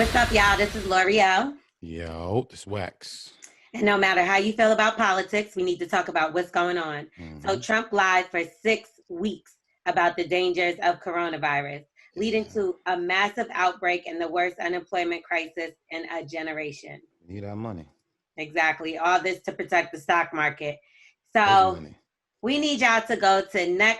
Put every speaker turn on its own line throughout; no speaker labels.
What's up, y'all? This is L'Oreal.
Yo, this wax.
And no matter how you feel about politics, we need to talk about what's going on. So Trump lied for 6 weeks about the dangers of coronavirus, leading to a massive outbreak and the worst unemployment crisis in a generation.
Need our money.
Exactly. All this to protect the stock market. So we need y'all to go to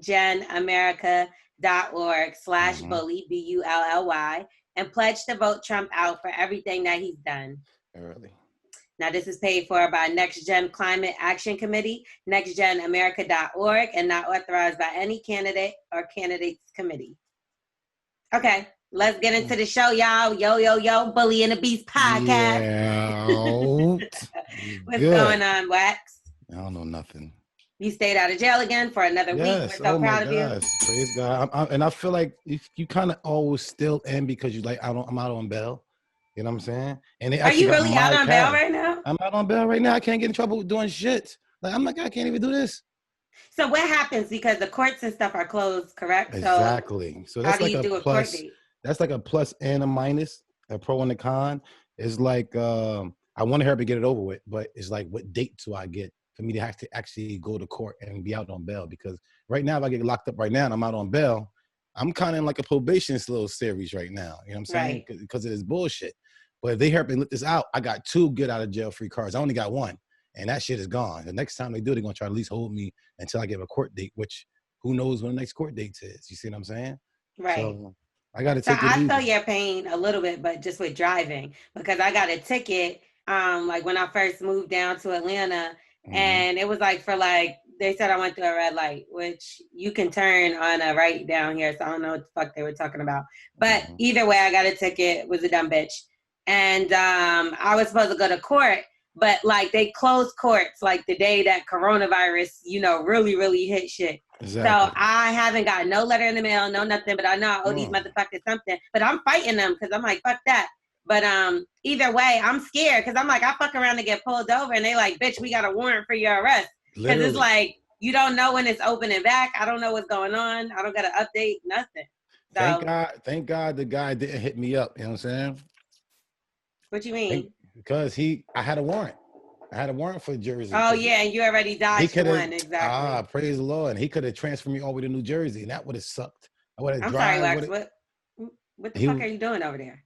nextgenamerica.org/bully, BULLY, and pledge to vote Trump out for everything that he's done.
Early.
Now, this is paid for by Next Gen Climate Action Committee, nextgenamerica.org, and not authorized by any candidate or candidates committee. Okay, let's get into the show, y'all. Yo, Bully and the Beast podcast.
Yeah.
What's going on, Wax?
I don't know nothing.
You stayed out of jail again for another week. We're so proud of you.
Praise God. And I feel like you kind of always still in because you like, I'm out on bail. You know what I'm saying? And they
Are you really out on bail right now?
I'm out on bail right now. I can't get in trouble with doing shit. Like, I can't even do this.
So what happens? Because the courts and stuff are closed, correct?
Exactly. So that's
how do you do a court date?
That's like a plus and a minus, a pro and a con. It's like, I want to hurry up and get it over with, but it's like, what date do I get for me to have to actually go to court and be out on bail? Because right now, if I get locked up right now and I'm out on bail, I'm kind of in like a probation little series right now. You know what I'm saying?
Right.
Because of this bullshit. But if they hurry up and let this out, I got 2 get out of jail free cards. I only got 1. And that shit is gone. The next time they do, they're going to try to at least hold me until I get a court date, which who knows when the next court date is. You see what I'm saying?
Right.
So I got to take it easy.
I feel your pain a little bit, but just with driving, because I got a ticket like when I first moved down to Atlanta, and it was like they said I went through a red light, which you can turn on a right down here. So I don't know what the fuck they were talking about. But either way, I got a ticket. It was a dumb bitch. And I was supposed to go to court, but like they closed courts like the day that coronavirus, really, really hit shit.
Exactly.
So I haven't got no letter in the mail, no nothing, but I know I owe these motherfuckers something. But I'm fighting them because I'm like, fuck that. But either way, I'm scared because I'm like, I fuck around to get pulled over and they like, bitch, we got a warrant for your arrest. Because it's like, you don't know when it's opening back. I don't know what's going on. I don't got to update, nothing. So,
thank God the guy didn't hit me up. You know what I'm saying?
What you mean?
Because I had a warrant. I had a warrant for Jersey.
Oh, yeah, and you already dodged one, exactly.
Praise the Lord. And he could have transferred me all the way to New Jersey, and that would have sucked.
I'm sorry, Wax. What the fuck are you doing over there?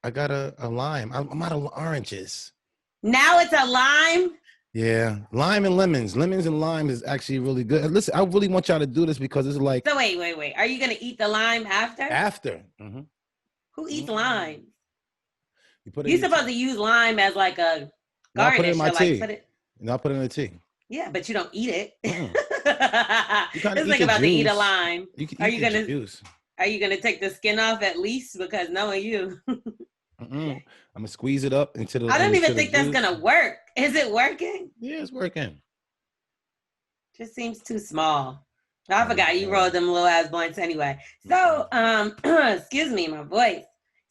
I got a lime. I'm out of oranges.
Now it's a lime?
Yeah, lime and lemons. Lemons and lime is actually really good. And listen, I really want y'all to do this because it's like...
So wait. Are you going to eat the lime after?
After.
Who eats lime?
You're
supposed to use lime as like a garnish.
I put it in my tea.
I
put it in the tea.
Yeah, but you don't eat it.
It's
like about to eat a lime.
Are you
gonna take the skin off at least? Because knowing you.
I'm gonna squeeze it up into the...
I don't even think that's gonna work. Is it working?
Yeah, it's working.
Just seems too small. I forgot you rolled them little ass blunts anyway. So, excuse me, my voice.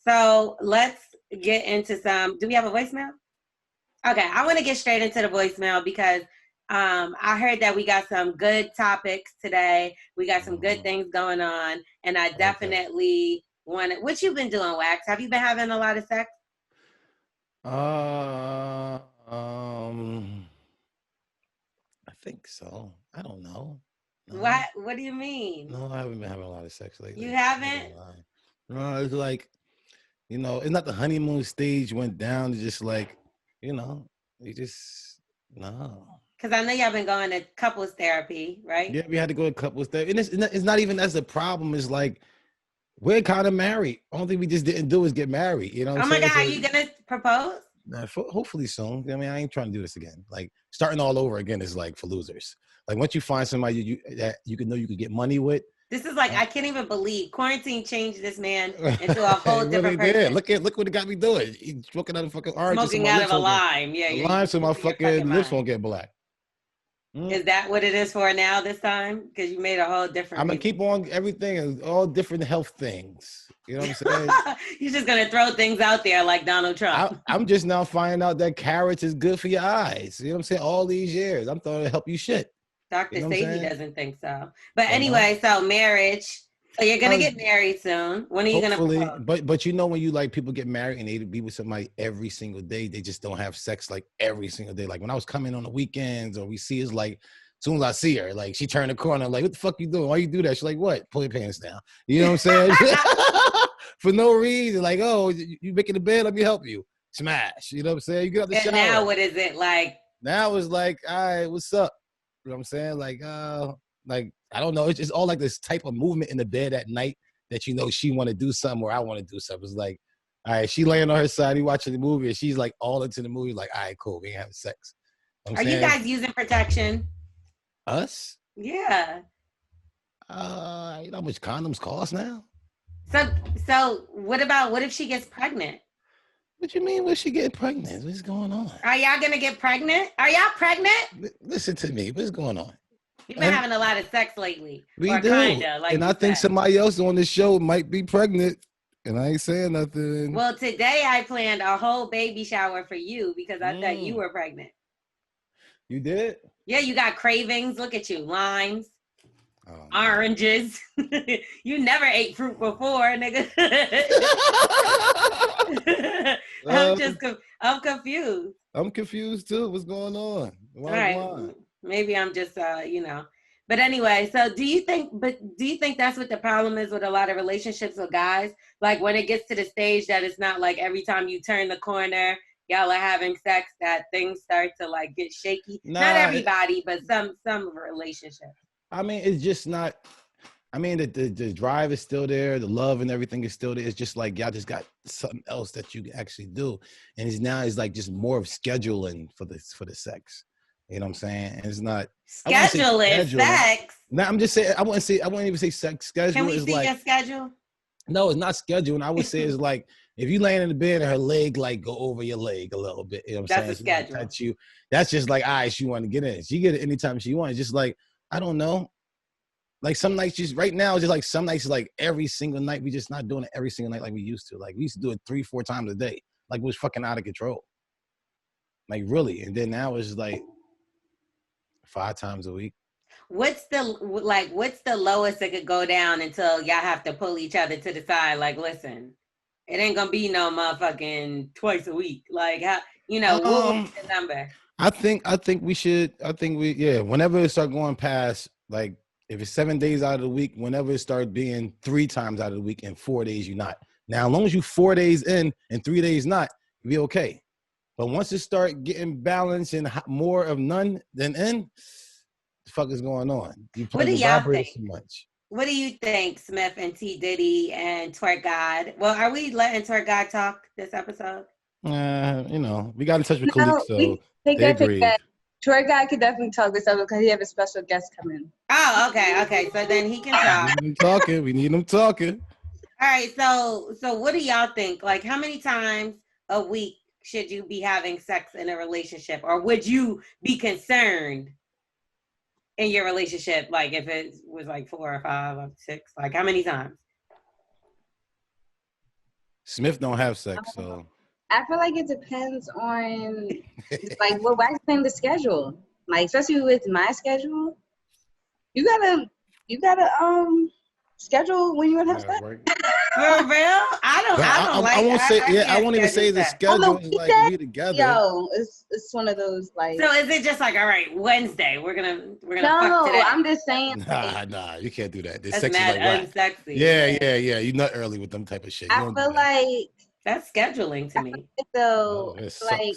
So let's get into some. Do we have a voicemail? Okay, I want to get straight into the voicemail because I heard that we got some good topics today. We got some good things going on, and I definitely want to. What you been doing, Wax? Have you been having a lot of sex?
I think so. I don't know. No.
What do you mean?
No, I haven't been having a lot of sex lately.
You haven't?
No, it's like, it's not the honeymoon stage went down. It's just like, no.
Because I know y'all been going to couples therapy, right?
Yeah, we had to go to couples therapy. And it's not even that's the problem. It's like, we're kind of married. Only thing we just didn't do is get married. You know what I'm saying?
Oh my God, are you going to propose?
Hopefully soon. I mean, I ain't trying to do this again. Like, starting all over again is like for losers. Like, once you find somebody that you can know you could get money with.
This is like, I can't even believe quarantine changed this man into a whole different person.
Did. Look what it got me doing. He's smoking out of fucking orange.
Smoking out of a lime. Yeah.
Lime so my fucking lips won't get black.
Is that what it is for now this time? Because you made a whole different...
I'm going to keep on everything and all different health things. You know what I'm saying?
You're just going to throw things out there like Donald Trump.
I'm just now finding out that carrots is good for your eyes. You know what I'm saying? All these years. I'm thought it'd help you shit.
Dr. Sadie doesn't think so. But anyway, so marriage. So you're gonna get married soon. When are you gonna
Hopefully,
propose?
but you know when you like people get married and they be with somebody every single day, they just don't have sex like every single day. Like when I was coming on the weekends or we see it's like as soon as I see her, like she turned the corner, I'm like, what the fuck you doing? Why you do that? She's like, what? Pull your pants down. You know what I'm saying? For no reason. Like, oh, you making the bed, let me help you. Smash. You know what I'm saying? You get out the
And
shower.
now what is it like?
Now it's like, all right, what's up? You know what I'm saying? Like I don't know. It's just all like this type of movement in the bed at night that you know she want to do something or I want to do something. It's like, all right, she laying on her side, he watching the movie, and she's like all into the movie. Like, all right, cool, we ain't having sex. You know what
Are
I'm
you
saying?
guys using protection?
Us?
Yeah.
You know how much condoms cost now?
So what if she gets pregnant?
What you mean? What's she getting pregnant? What's going on?
Are y'all gonna get pregnant? Are y'all pregnant?
Listen to me. What's going on?
You've been having a lot of sex lately.
We
or
do.
Kinda, like
and I think
said.
somebody else on this show might be pregnant. And I ain't saying nothing.
Well, today I planned a whole baby shower for you because I thought you were pregnant.
You did?
Yeah, you got cravings. Look at you. Limes. Oranges. You never ate fruit before, nigga. I'm confused.
I'm confused too. What's going on?
All right. Maybe I'm just But anyway, so do you think that's what the problem is with a lot of relationships with guys? Like when it gets to the stage that it's not like every time you turn the corner, y'all are having sex, that things start to like get shaky. Not everybody, but some relationships.
I mean, it's just not. I mean, the drive is still there, the love and everything is still there. It's just like y'all just got something else that you can actually do, and it's like just more of scheduling for the sex. You know what I'm saying? And it's not
scheduling sex.
No, I'm just saying. I wouldn't even say sex schedule.
Can we see your schedule?
No, it's not scheduling. I would say it's like if you laying in the bed and her leg like go over your leg a little bit. You know what I'm saying?
That's a schedule.
Touch you. That's just like, all right, she want to get in. She get it anytime she wants. Just like, I don't know. Like some nights, just right now, just like some nights, like every single night, we just not doing it every single night like we used to. Like we used to do it 3-4 times a day. Like it was fucking out of control. Like really. And then now it's just like 5 times a week.
What's the lowest it could go down until y'all have to pull each other to the side? Like, listen, it ain't gonna be no motherfucking twice a week. Like, how, what would be the number?
I think whenever it start going past, like, if it's 7 days out of the week, whenever it starts being 3 times out of the week and 4 days, you're not. Now, as long as you 4 days in and 3 days not, you'll be okay. But once it start getting balanced and more of none than in, the fuck is going on?
What do y'all think? Too much. What do you think, Smith and T. Diddy and Twerk God? Well, are we letting Twerk God talk this episode?
We got in touch with Khalik, so they agreed.
Twerk God could definitely talk this episode because he have a special guest coming.
Oh, okay. So then he can talk.
We need him talking.
All right. So what do y'all think? Like, how many times a week should you be having sex in a relationship, or would you be concerned in your relationship? Like, if it was like 4 or 5 or 6, like how many times?
Smith don't have sex, so.
I feel like it depends on like what wax thing the schedule. Like especially with my schedule, you gotta schedule when you want to have sex.
For real? I
won't even say the schedule is like we together.
Yo, it's one of those like.
So is it just like, all right, Wednesday we're gonna
no,
fuck today?
I'm just saying.
Nah, you can't do that.
That's mad unsexy.
Yeah. You not early with them type of shit.
I feel like
that's scheduling to me.
So like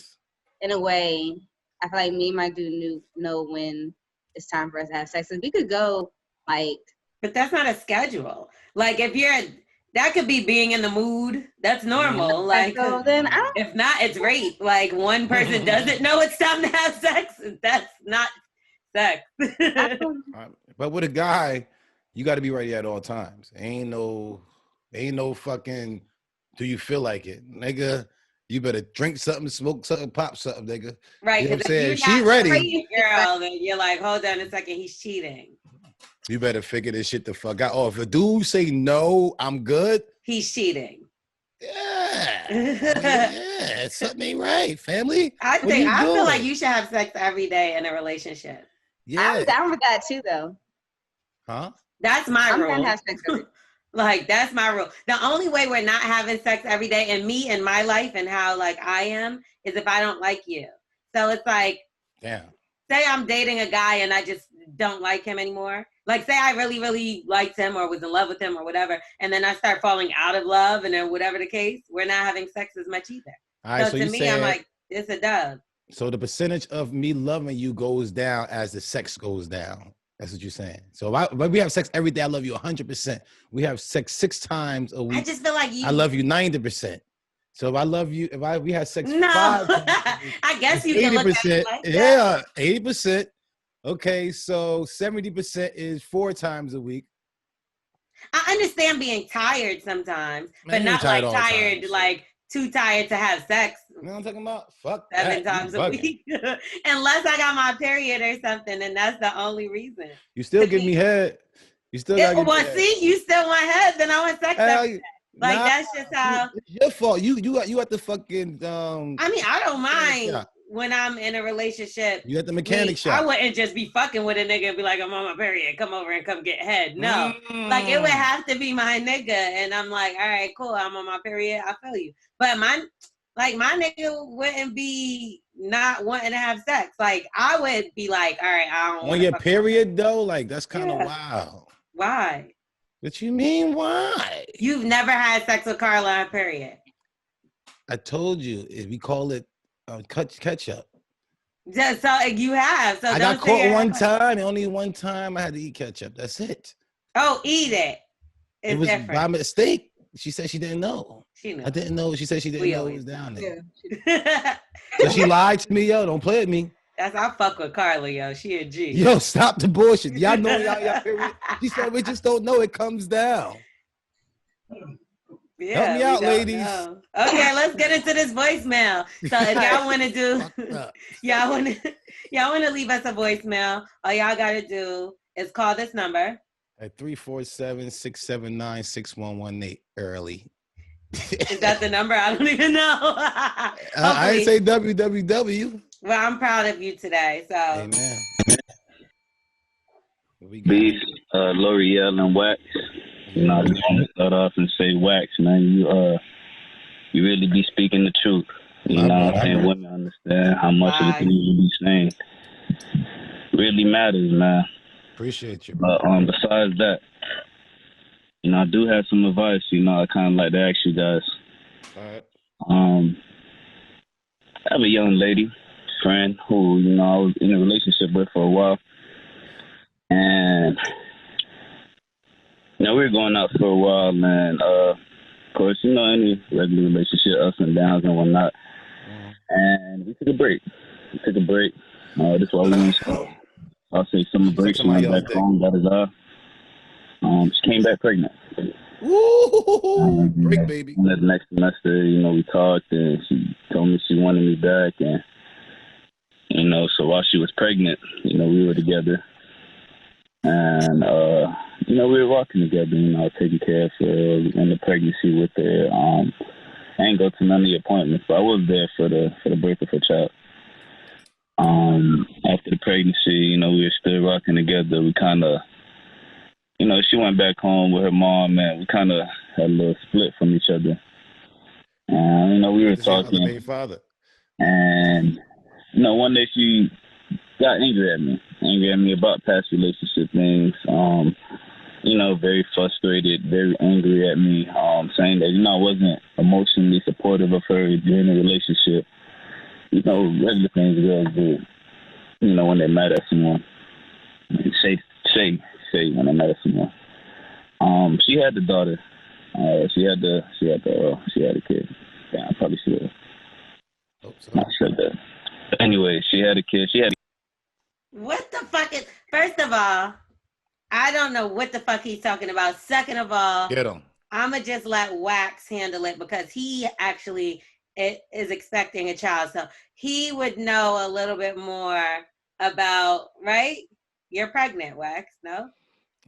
in a way, I feel like me and my dude know when it's time for us to have sex. So we could go like.
But that's not a schedule. Like that could be being in the mood. That's normal. Like
so then
if not, it's rape. Like one person doesn't know it's time to have sex. That's not sex.
But with a guy, you got to be ready at all times. Ain't no fucking. Do you feel like it, nigga? You better drink something, smoke something, pop something, nigga.
Right?
You know what I'm saying? She ready,
girl. Then you're like, hold on a second, he's cheating.
You better figure this shit the fuck out. Oh, if a dude say no, I'm good.
He's cheating.
Yeah, something ain't right, family.
I feel like you should have sex every day in a relationship.
Yeah, I'm down with that too, though.
Huh?
That's my rule.
I'm gonna have sex every day.
Like, that's my rule. The only way we're not having sex every day, and me and my life and how like I am, is if I don't like you. So it's like,
Damn.
say I'm dating a guy and I just don't like him anymore. Like, say I really, really liked him or was in love with him or whatever, and then I start falling out of love, and then whatever the case, we're not having sex as much either.
All right,
So to
you
me,
said,
I'm like, it's a dub.
so the percentage of me loving you goes down as the sex goes down. That's what you're saying. So if we have sex every day, I love you 100%. We have sex 6 times a week.
I just feel like
I love you 90%. So if I love you, we had sex
no,
5 times,
I guess you can look at it like that.
Yeah, 80%. Okay, so 70% is 4 times a week.
I understand being tired sometimes,
Man,
but not like
all the time,
tired,
shit.
like too tired to have sex.
You know what I'm talking about? Fuck
7
that.
times a week. Unless I got my period or something, and that's the only reason.
You still give me head. You still got to give me head.
See, you still want head, then I want sex every day. Like, that's just how.
It's your fault. You got the fucking.
I mean, I don't mind when I'm in a relationship.
You got the mechanic shop.
I wouldn't just be fucking with a nigga and be like, I'm on my period. Come over and come get head. No. Like, it would have to be my nigga. And I'm like, all right, cool. I'm on my period. I feel you. But my nigga wouldn't be not wanting to have sex. Like, I would be like, all right, I don't want
on your period, though? Like, that's kind of wild.
Why?
What you mean, why?
You've never had sex with Carla on period.
I told you. We call it ketchup.
Just so you have. So
I got caught one time. Only one time I had to eat ketchup. That's it.
Oh, eat it.
It was different. By mistake. She said she didn't know.
She knew.
I didn't know. She said she didn't know it was down there.
Yeah.
So she lied to me, yo. Don't play with me.
That's I fuck with Carla, yo. She a G.
Yo, stop the bullshit. Y'all know y'all period. She said we just don't know. It comes down.
Yeah,
help me out, ladies.
Know. Okay, let's get into this voicemail. So if y'all want to do, y'all want to leave us a voicemail, all y'all got to do is call this number
at 347-679-6118 early.
Is that the number? I don't even know.
I didn't say www.
Well, I'm proud of you today. So,
amen.
Beef, L'Oreal and Wax. You know, I just want to start off and say, Wax, man, you really be speaking the truth. You know what I'm saying? Women understand how much of the things you be saying really matters, man.
Appreciate you.
But besides that, you know, I do have some advice. You know, I kind of like to ask you guys.
All right.
I have a young lady friend who, you know, I was in a relationship with for a while, and you know, we were going out for a while, man. Of course, you know, any regular relationship, ups and downs and whatnot. And we took a break. That's why we went to I'll say summer break. She went back home, she came back pregnant.
Ooh, break, baby.
And the next semester, you know, we talked, and she told me she wanted me back. And, you know, so while she was pregnant, you know, we were together. And, you know, we were walking together, you know, taking care of her in the pregnancy with her. I ain't go to none of the appointments, but I was there for the birth of her child. After the pregnancy, you know, we were still rocking together. We kind of, you know, she went back home with her mom, and we kind of had a little split from each other. And, you know, we were talking. And, you know, one day she got angry at me about past relationship things. You know, very frustrated, very angry at me, saying that, you know, I wasn't emotionally supportive of her during the relationship. You know, regular things girls do, you know, when they're mad at someone. Say when they're mad at someone. She had the daughter. She had a kid. Yeah, I probably should have not said that. But anyway, she had a kid.
What the fuck is? First of all, I don't know what the fuck he's talking about. Second of all,
get him.
I'ma just let Wax handle it because he actually is expecting a child, so he would know a little bit more about. Right? You're pregnant, Wax? No.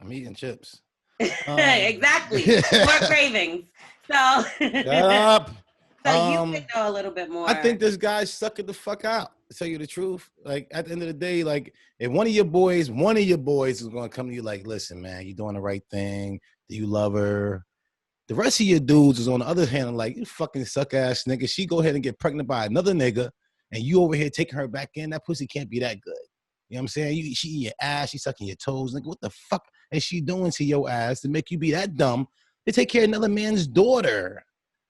I'm eating chips.
Exactly. More cravings. So.
Shut up.
So you would know a little bit more.
I think this guy's sucking the fuck out. To tell you the truth, like at the end of the day, like if one of your boys is gonna come to you like, listen, man, you're doing the right thing. Do you love her? The rest of your dudes is on the other hand, like, you fucking suck ass nigga. She go ahead and get pregnant by another nigga, and you over here taking her back in. That pussy can't be that good. You know what I'm saying? She eating your ass, she sucking your toes. Nigga, what the fuck is she doing to your ass to make you be that dumb to take care of another man's daughter?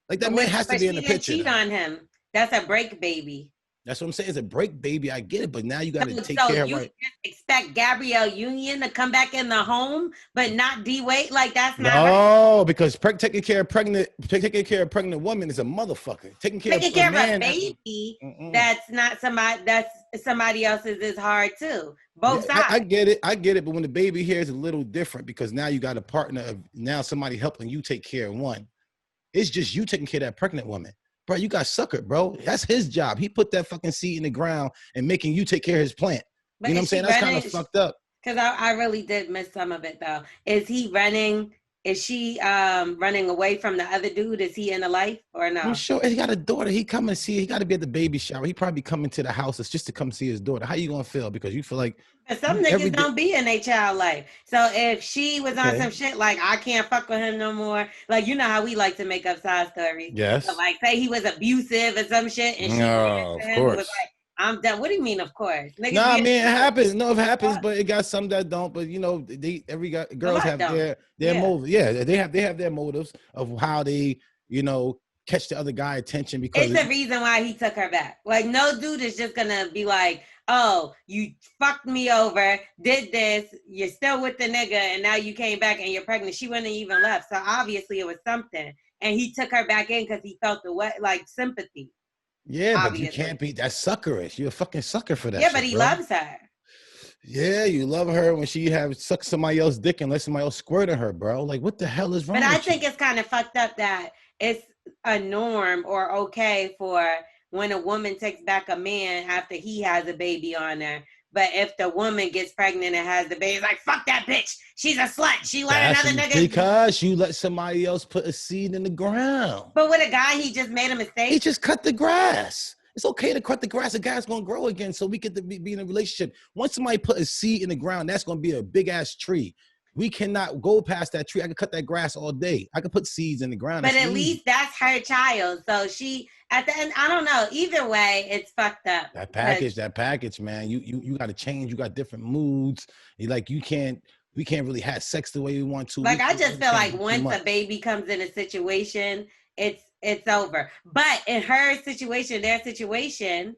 Like, that man has to be in the picture.
She didn't cheat on him. That's a break baby.
That's what I'm saying. It's a break baby. I get it, but now you got to take care of
you
right.
Just expect Gabrielle Union to come back in the home, but not D-Wade? Like, that's not
right. Because taking care of pregnant woman is a motherfucker. Taking care of
a baby that's not somebody else's is hard too. Both sides.
I get it, but when the baby here is a little different because now you got a partner of now somebody helping you take care of one. It's just you taking care of that pregnant woman. Bro, you got suckered, bro. That's his job. He put that fucking seed in the ground and making you take care of his plant. But you know what I'm saying? That's kind of fucked up.
Because I really did miss some of it, though. Is he running? Is she running away from the other dude? Is he in the life or no?
I'm sure he got a daughter. He come and see. He got to be at the baby shower. He probably coming to the house just to come see his daughter. How you gonna feel? Because you feel like
some niggas don't be in their child life. So if she was on some shit like I can't fuck with him no more, like you know how we like to make up side stories.
Yes.
So, like say he was abusive or some shit, and she
of course.
was like, I'm done. What do you mean, of course?
Niggas it happens. No, it happens, but it got some that don't. But you know, girls have their motives. Yeah, they have their motives of how they, catch the other guy attention because
it's the reason why he took her back. Like no dude is just gonna be like, oh, you fucked me over, did this, you're still with the nigga, and now you came back and you're pregnant. She wouldn't even left. So obviously it was something. And he took her back in because he felt sympathy.
Yeah, obviously. But you can't be that suckerish. You're a fucking sucker for that.
Yeah, but he loves her.
Yeah, you love her when she sucked somebody else's dick and let somebody else squirt at her, bro. Like, what the hell is wrong?
But I think it's kind of fucked up that it's a norm or okay for when a woman takes back a man after he has a baby on her. But if the woman gets pregnant and has the baby, it's like, fuck that bitch. She's a slut. She let another nigga.
Because you let somebody else put a seed in the ground.
But with a guy, he just made a mistake.
He just cut the grass. It's okay to cut the grass. The guy's going to grow again so we get to be in a relationship. Once somebody put a seed in the ground, that's going to be a big-ass tree. We cannot go past that tree. I can cut that grass all day. I can put seeds in the ground.
But at least that's her child. So she, at the end, I don't know. Either way, it's fucked up.
That package, man. You got to change. You got different moods. We can't really have sex the way we want to.
Like, I just feel like once a baby comes in a situation, it's over. But in her situation, their situation,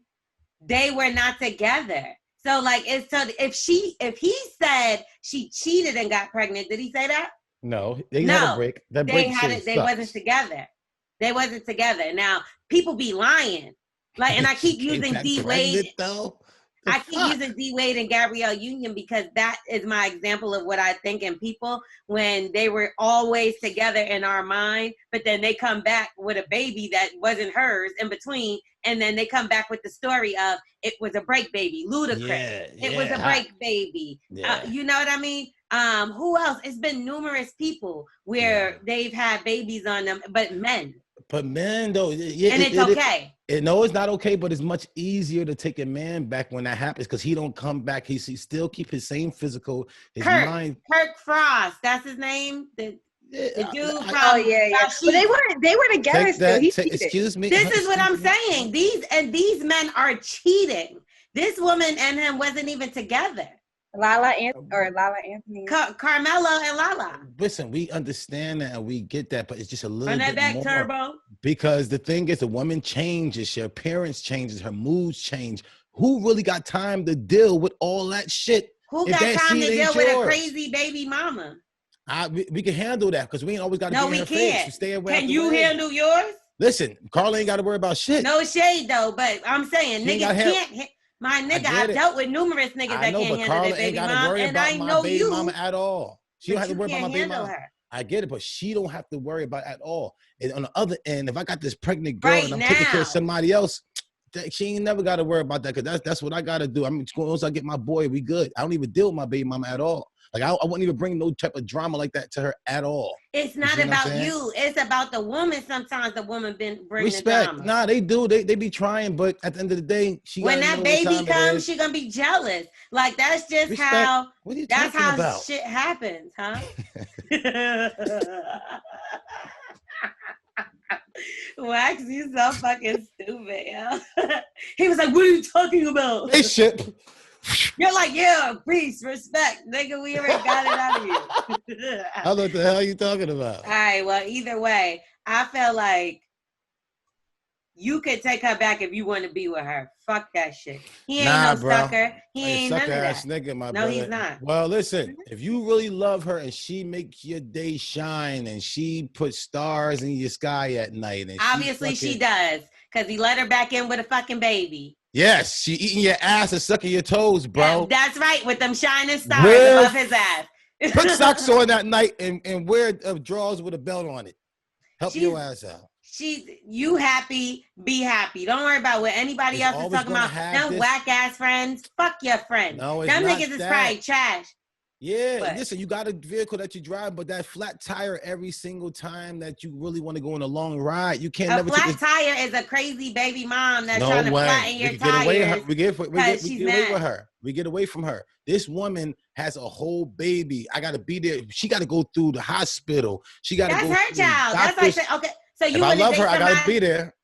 they were not together. So like if he said she cheated and got pregnant, did he say that?
No, they had a break.
They wasn't together. They wasn't together. Now people be lying. Like, and I keep using D-Wade. I keep using D-Wade and Gabrielle Union because that is my example of what I think in people when they were always together in our mind, but then they come back with a baby that wasn't hers in between, and then they come back with the story of it was a break baby, Ludacris. It was a break baby. Yeah. You know what I mean? Who else? It's been numerous people where they've had babies on them, but men.
But men, though,
and it's okay.
No, it's not okay, but it's much easier to take a man back when that happens because he don't come back. He still keep his same physical. Mind.
Kirk Frost, that's his name. The dude from
But they were together still.
Excuse me.
This is what I'm saying. These men are cheating. This woman and him wasn't even together.
Lala Anthony.
Carmelo and Lala.
Listen, we understand that and we get that, but it's just a little
Run
bit
that back,
more.
Turbo.
Because the thing is, the woman changes, her appearance changes, her moods change. Who really got time to deal with all that shit?
Who got time to deal with a crazy baby mama?
We can handle that because we ain't always got to be in her face. Stay away.
Can you handle yours?
Listen, Carla ain't got to worry about shit.
No shade though, but I'm saying niggas can't. My nigga, I've dealt with numerous niggas that can't handle their baby mom, and I know
baby
you.
Mama at all. She don't have to worry about my baby mama.
Her.
I get it, but she don't have to worry about it at all. And on the other end, if I got this pregnant girl and I'm taking care of somebody else, she ain't never got to worry about that because that's what I got to do. I mean, once I get my boy, we good. I don't even deal with my baby mama at all. Like, I wouldn't even bring no type of drama like that to her at all.
It's not about you. It's about the woman. Sometimes the woman bring
respect.
The drama.
Nah, they do. They be trying, but at the end of the day,
when that baby comes, she gonna be jealous. Like, that's just
respect.
how.
What are you
that's how
about?
Shit happens, huh? Wax, you so fucking stupid, yo. He was like, what are you talking about?
Spaceship.
You're like, yeah, peace, respect. Nigga, we already got it out of you.
I don't know what the hell you talking about.
All right, well, either way, I feel like you could take her back if you want to be with her. Fuck that shit. He ain't no sucker. He ain't none of that.
Nigga, my
no,
brother.
He's not.
Well, listen, if you really love her and she makes your day shine and she puts stars in your sky at night, and
obviously she does, because he let her back in with a fucking baby.
Yes, she eating your ass and sucking your toes, bro.
Yeah, that's right, with them shining stars above his ass.
Put socks on that night and wear drawers with a belt on it. Help your ass out.
You happy, be happy. Don't worry about what anybody else is talking about. Them whack ass friends, fuck your friends.
No,
them niggas is probably trash.
Yeah, listen, you got a vehicle that you drive, but that flat tire every single time that you really want to go on a long ride, you can't.
A flat tire is a crazy baby mom that's trying to flatten your
tires. We get away with her. We get away from her. This woman has a whole baby. I got to be there. She got to go through the hospital. She got to go.
That's her child. That's like, okay. So you
if I love her, I got to be there.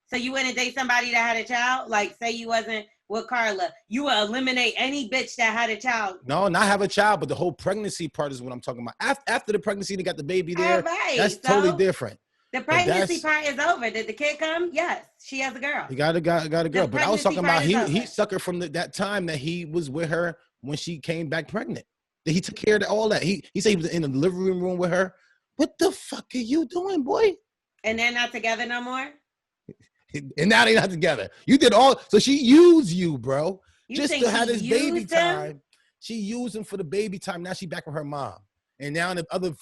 So you wouldn't date somebody that had a child? Like, say you wasn't with Carla, you would eliminate any bitch that had a child?
No, not have a child, but the whole pregnancy part is what I'm talking about. After the pregnancy, they got the baby there.
Right,
that's totally different.
The pregnancy part is over. Did the kid come? Yes, she has a girl.
He got a girl. But I was talking about he sucked her from that time that he was with her when she came back pregnant. He took care of all that. He said he was in the living room with her. What the fuck are you doing, boy?
And they're not together no more?
And now they're not together. You did all, so she used you, bro.
You
just to have this baby time. She used him for the baby time. Now she back with her mom. And now the other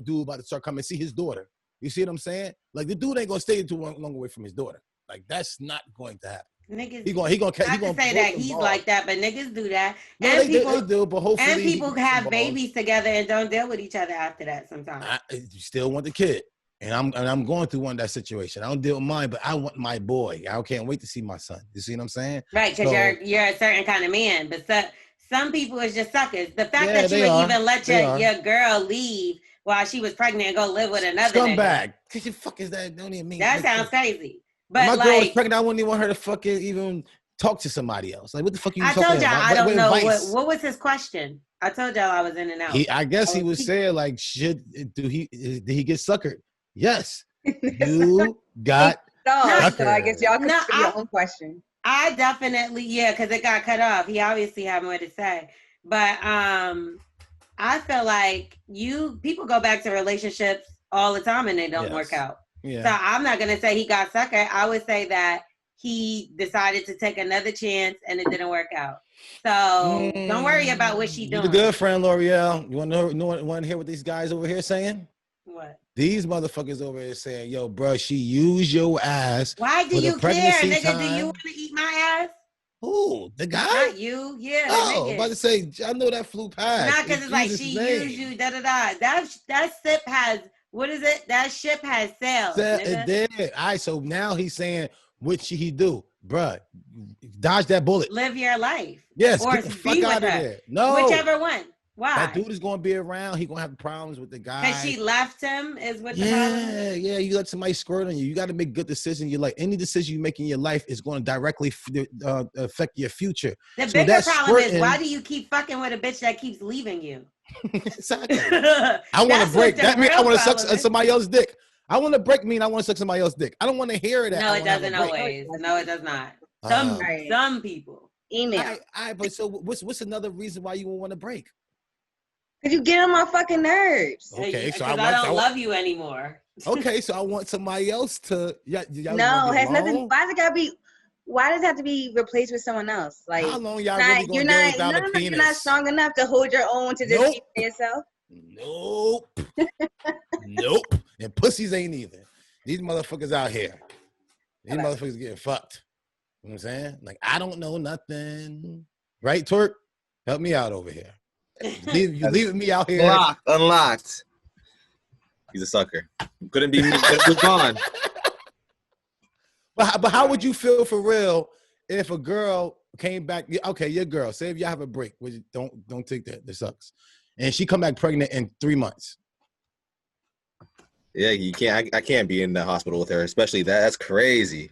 dude about to start coming and see his daughter. You see what I'm saying? Like, the dude ain't gonna stay too long away from his daughter. Like, that's not going to happen.
Niggas,
he gonna
say that he's like that, but niggas do that.
No,
and
they do, but hopefully.
And people have babies together and don't deal with each other after that sometimes.
You still want the kid. And I'm going through that situation. I don't deal with mine, but I want my boy. I can't wait to see my son. You see what I'm saying?
Right, because you're a certain kind of man. But some people is just suckers. The fact that you would even let your girl leave while she was pregnant and go live with another
scumbag. Because the fuck is that? Don't even mean
that sounds crazy. But
my girl was pregnant. I wouldn't even want her to fucking even talk to somebody else. Like, what the fuck are you talking about?
I told y'all, I don't know. What was his question? I told y'all I was in and out.
I guess he was saying, like, did he get suckered? Yes. You got
so I guess y'all can answer your own question.
I definitely, because it got cut off. He obviously had more to say. But I feel like people go back to relationships all the time and they don't work out. Yeah. So I'm not going to say he got suckered. I would say that he decided to take another chance and it didn't work out. So don't worry about what she's doing.
You're a good friend, L'Oreal. You want to hear what these guys over here saying?
What?
These motherfuckers over here saying, yo, bro, she used your ass.
Why do you care, nigga? Do you want to eat my ass?
Who? The guy?
Not you. Yeah.
Oh, I'm about to say, I know that flew past.
Not because it's like she used you, da-da-da. That ship has, what is it? That ship has sailed.
It did. All right, so now he's saying, what should he do? Bruh, dodge that bullet.
Live your life.
Yes,
or
get the fuck out of there. No.
Whichever one. Why?
That dude is going to be around. He's going to have problems with the guy.
Because she left him is what the problem?
Yeah. You let somebody squirt on you. You got to make good decisions. You're like, any decision you make in your life is going to directly affect your future.
The bigger problem is, why do you keep fucking with a bitch that keeps leaving you?
Exactly. I want to break. That means I want to suck somebody else's dick. I want to break mean I want to suck somebody else's dick. I don't want to hear that.
No, it doesn't always. No, it does not. Some people.
Email.
All right, but so what's another reason why you won't want to break?
Because you get on my fucking nerves.
Okay, so I don't love you anymore.
Okay, so I want somebody else to.
No, it has nothing. Why does it have to be replaced with someone else? Like,
how long y'all really gonna go without a penis?
You're not strong enough to hold your own to just keep it yourself.
Nope. Nope. And pussies ain't either. These motherfuckers out here. These motherfuckers getting fucked. You know what I'm saying? Like, I don't know nothing. Right, Twerk? Help me out over here. You leaving me out here.
Unlocked. He's a sucker. Couldn't be me. Could've gone.
But how would you feel for real if a girl came back? Okay, your girl. Say if y'all have a break, which don't take that. This sucks. And she come back pregnant in 3 months.
Yeah, you can't. I can't be in the hospital with her, especially that. That's crazy.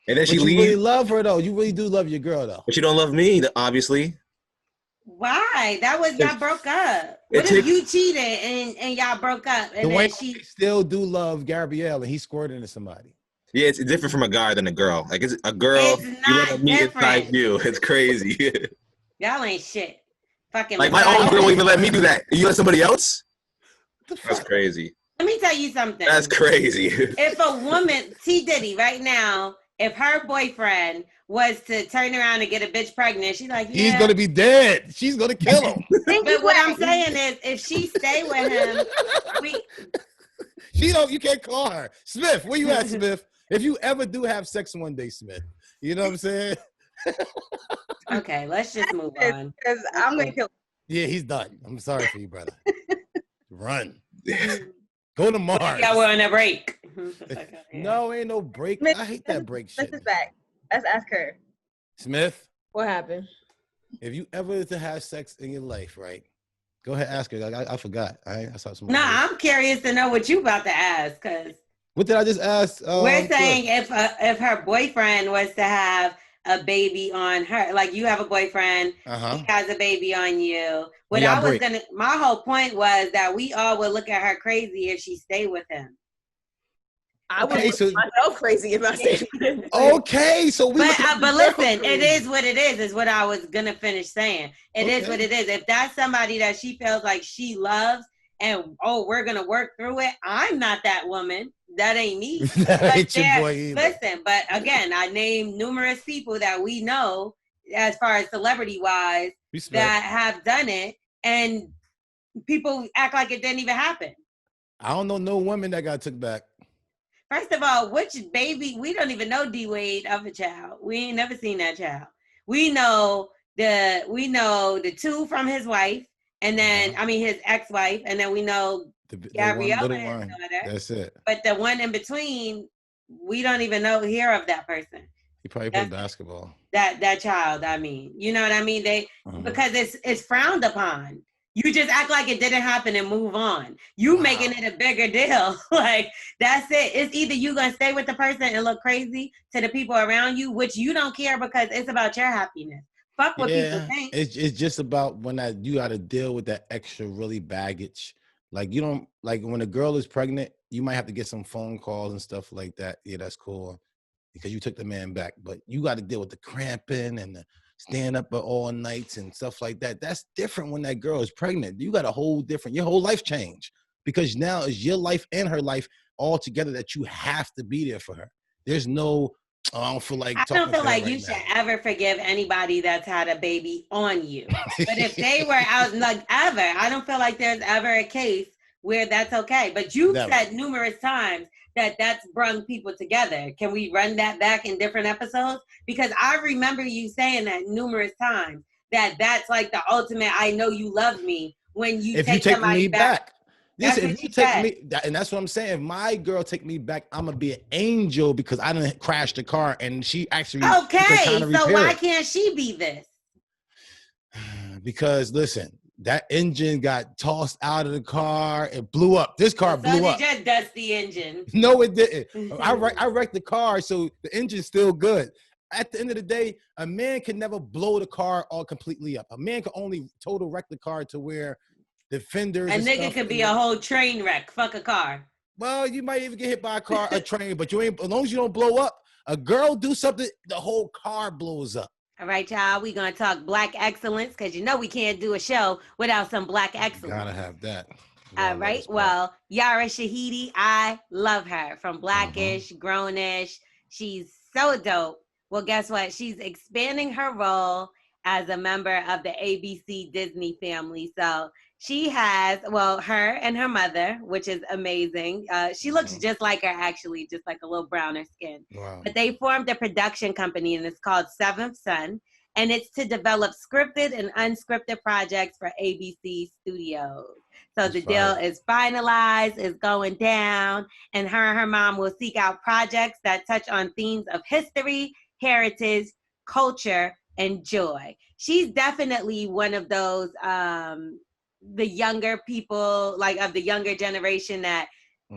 And then
But
she
you
leaves.
really love her though. You really do love your girl though.
But you don't love me, obviously.
Why? That was y'all broke up. What
It
if
takes.
you cheated and y'all broke up and
Dwayne
then she
still do love Gabrielle, and he squirted into somebody.
Yeah, it's different from a guy than a girl. Like it's a girl,
It's
you let her
not
meet inside
different.
you. It's crazy.
Y'all ain't shit. Fucking
Like my own girl won't
misogynist.
even let me do that. You let somebody else?
What the
That's
fuck?
crazy.
Let me tell you something.
That's crazy.
If a woman, T Diddy, right now, if her boyfriend was to turn around and get a bitch pregnant, she's like,
He's
yeah.
gonna be dead. She's gonna kill him.
But what I'm saying is, if she stay with him,
You can't call her. Smith, where you at, Smith? If you ever do have sex one day, Smith, you know what I'm saying?
Okay, let's just move on.
Because I'm going to kill
Yeah, he's done. I'm sorry for you, brother. Run. Go to Mars.
Yeah, we're on a break.
No, ain't no break.
Smith,
I hate that break
Smith
shit.
is back. Let's ask her.
Smith,
What happened?
if you ever to have sex in your life, right? Go ahead, ask her. I forgot. I saw some.
No, I'm curious to know what you about to ask, because
What did I just ask?
we're saying if her boyfriend was to have a baby on her, like you have a boyfriend, he has a baby on you. My whole point was that we all would look at her crazy if she stayed with him.
I would look myself crazy if I stayed with him.
Okay, so
but listen, it is what it is what I was gonna finish saying. It is what it is. If that's somebody that she feels like she loves and we're gonna work through it, I'm not that woman. That ain't me.
That ain't your boy either.
Listen, but again, I named numerous people that we know as far as celebrity wise that have done it, and people act like it didn't even happen.
I don't know no woman that got took back.
First of all, which baby? We don't even know D Wade of a child. We ain't never seen that child. We know the two from his wife, and then his ex-wife, and then we know Gabrielle and his daughter.
That's it.
But the one in between, we don't even hear of that person.
He probably played basketball.
That child, I mean. You know what I mean? Because it's frowned upon. You just act like it didn't happen and move on. You making it a bigger deal. Like, that's it. It's either you going to stay with the person and look crazy to the people around you, which you don't care because it's about your happiness. Fuck what people think.
It's just about when you got to deal with that extra really baggage. Like, you don't, like when a girl is pregnant, you might have to get some phone calls and stuff like that. Yeah, that's cool because you took the man back. But you got to deal with the cramping and the stand up all nights and stuff like that. That's different when that girl is pregnant. You got your whole life change because now it's your life and her life all together that you have to be there for her. There's no, I don't feel like
you should ever forgive anybody that's had a baby on you. But if they were out, like ever, I don't feel like there's ever a case where that's okay. But you've said numerous times that's brung people together. Can we run that back in different episodes? Because I remember you saying that numerous times, that's like the ultimate, I know you love me when you take somebody back.
Yes, if you take me, and that's what I'm saying. If my girl take me back, I'm gonna be an angel because I didn't crash the car and she actually
okay. So why can't she be this?
Because listen, that engine got tossed out of the car. It blew up. This car blew up.
Just dusty engine.
No, it didn't. I wrecked the car, so the engine's still good. At the end of the day, a man can never blow the car all completely up. A man can only total wreck the car to where the fenders.
A nigga could be a whole train wreck. Fuck a car.
Well, you might even get hit by a train, but you ain't. As long as you don't blow up, a girl do something, the whole car blows up.
All right, y'all. We're gonna talk Black excellence because we can't do a show without some Black excellence.
Gotta have that.
All right. Well, Yara Shahidi, I love her from Blackish, Grownish. She's so dope. Well, guess what? She's expanding her role as a member of the ABC Disney family. So she has, her and her mother, which is amazing. She looks just like her, actually, just like a little browner skin.
Wow.
But they formed a production company, and it's called Seventh Son. And it's to develop scripted and unscripted projects for ABC Studios. So the deal is finalized, is going down, and her mom will seek out projects that touch on themes of history, heritage, culture, and joy. She's definitely one of those the younger people, like of the younger generation that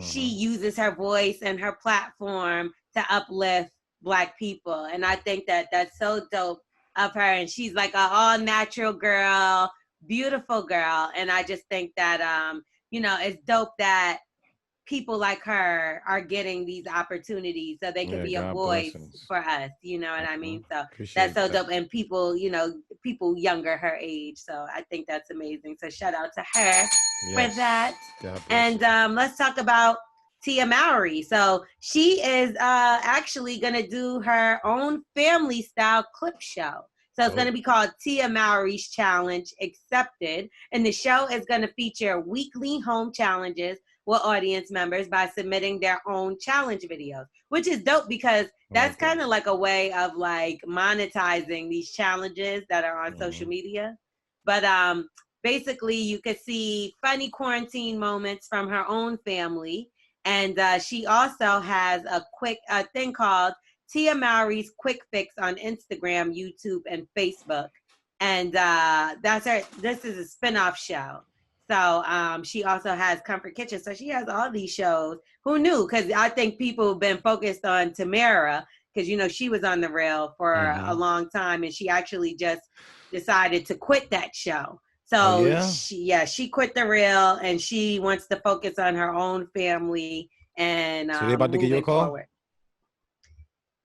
she uses her voice and her platform to uplift Black people. And I think that that's so dope of her. And she's like an all natural girl, beautiful girl. And I just think that, it's dope that people like her are getting these opportunities so they can be a voice for us, you know what I mean? So that's so dope. And people, people younger her age. So I think that's amazing. So shout out to her for that. And let's talk about Tia Mowry. So she is actually going to do her own family style clip show. So it's going to be called Tia Mowry's Challenge Accepted. And the show is going to feature weekly home challenges with audience members by submitting their own challenge videos, which is dope because that's kind of like a way of like monetizing these challenges that are on social media. But basically you could see funny quarantine moments from her own family. And she also has a quick thing called Tia Mowry's Quick Fix on Instagram, YouTube, and Facebook. And this is a spinoff show. So she also has Comfort Kitchen. So she has all these shows. Who knew? Because I think people have been focused on Tamara because, she was on the rail for a long time. And she actually just decided to quit that show. So she quit the rail and she wants to focus on her own family and
so they about to get you a call?
Forward.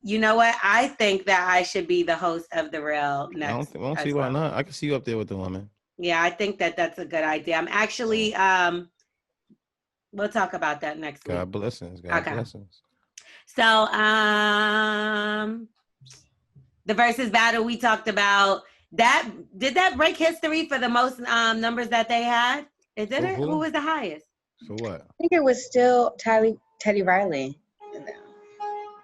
You know what? I think that I should be the host of the rail next.
I don't see why not. I can see you up there with the woman. Yeah,
I think that that's a good idea. I'm actually, we'll talk about that next week.
God blessings. God blessings.
So, the versus battle we talked about, did that break history for the most numbers that they had? It did it? Who was the highest?
For what?
I think it was still Teddy Riley.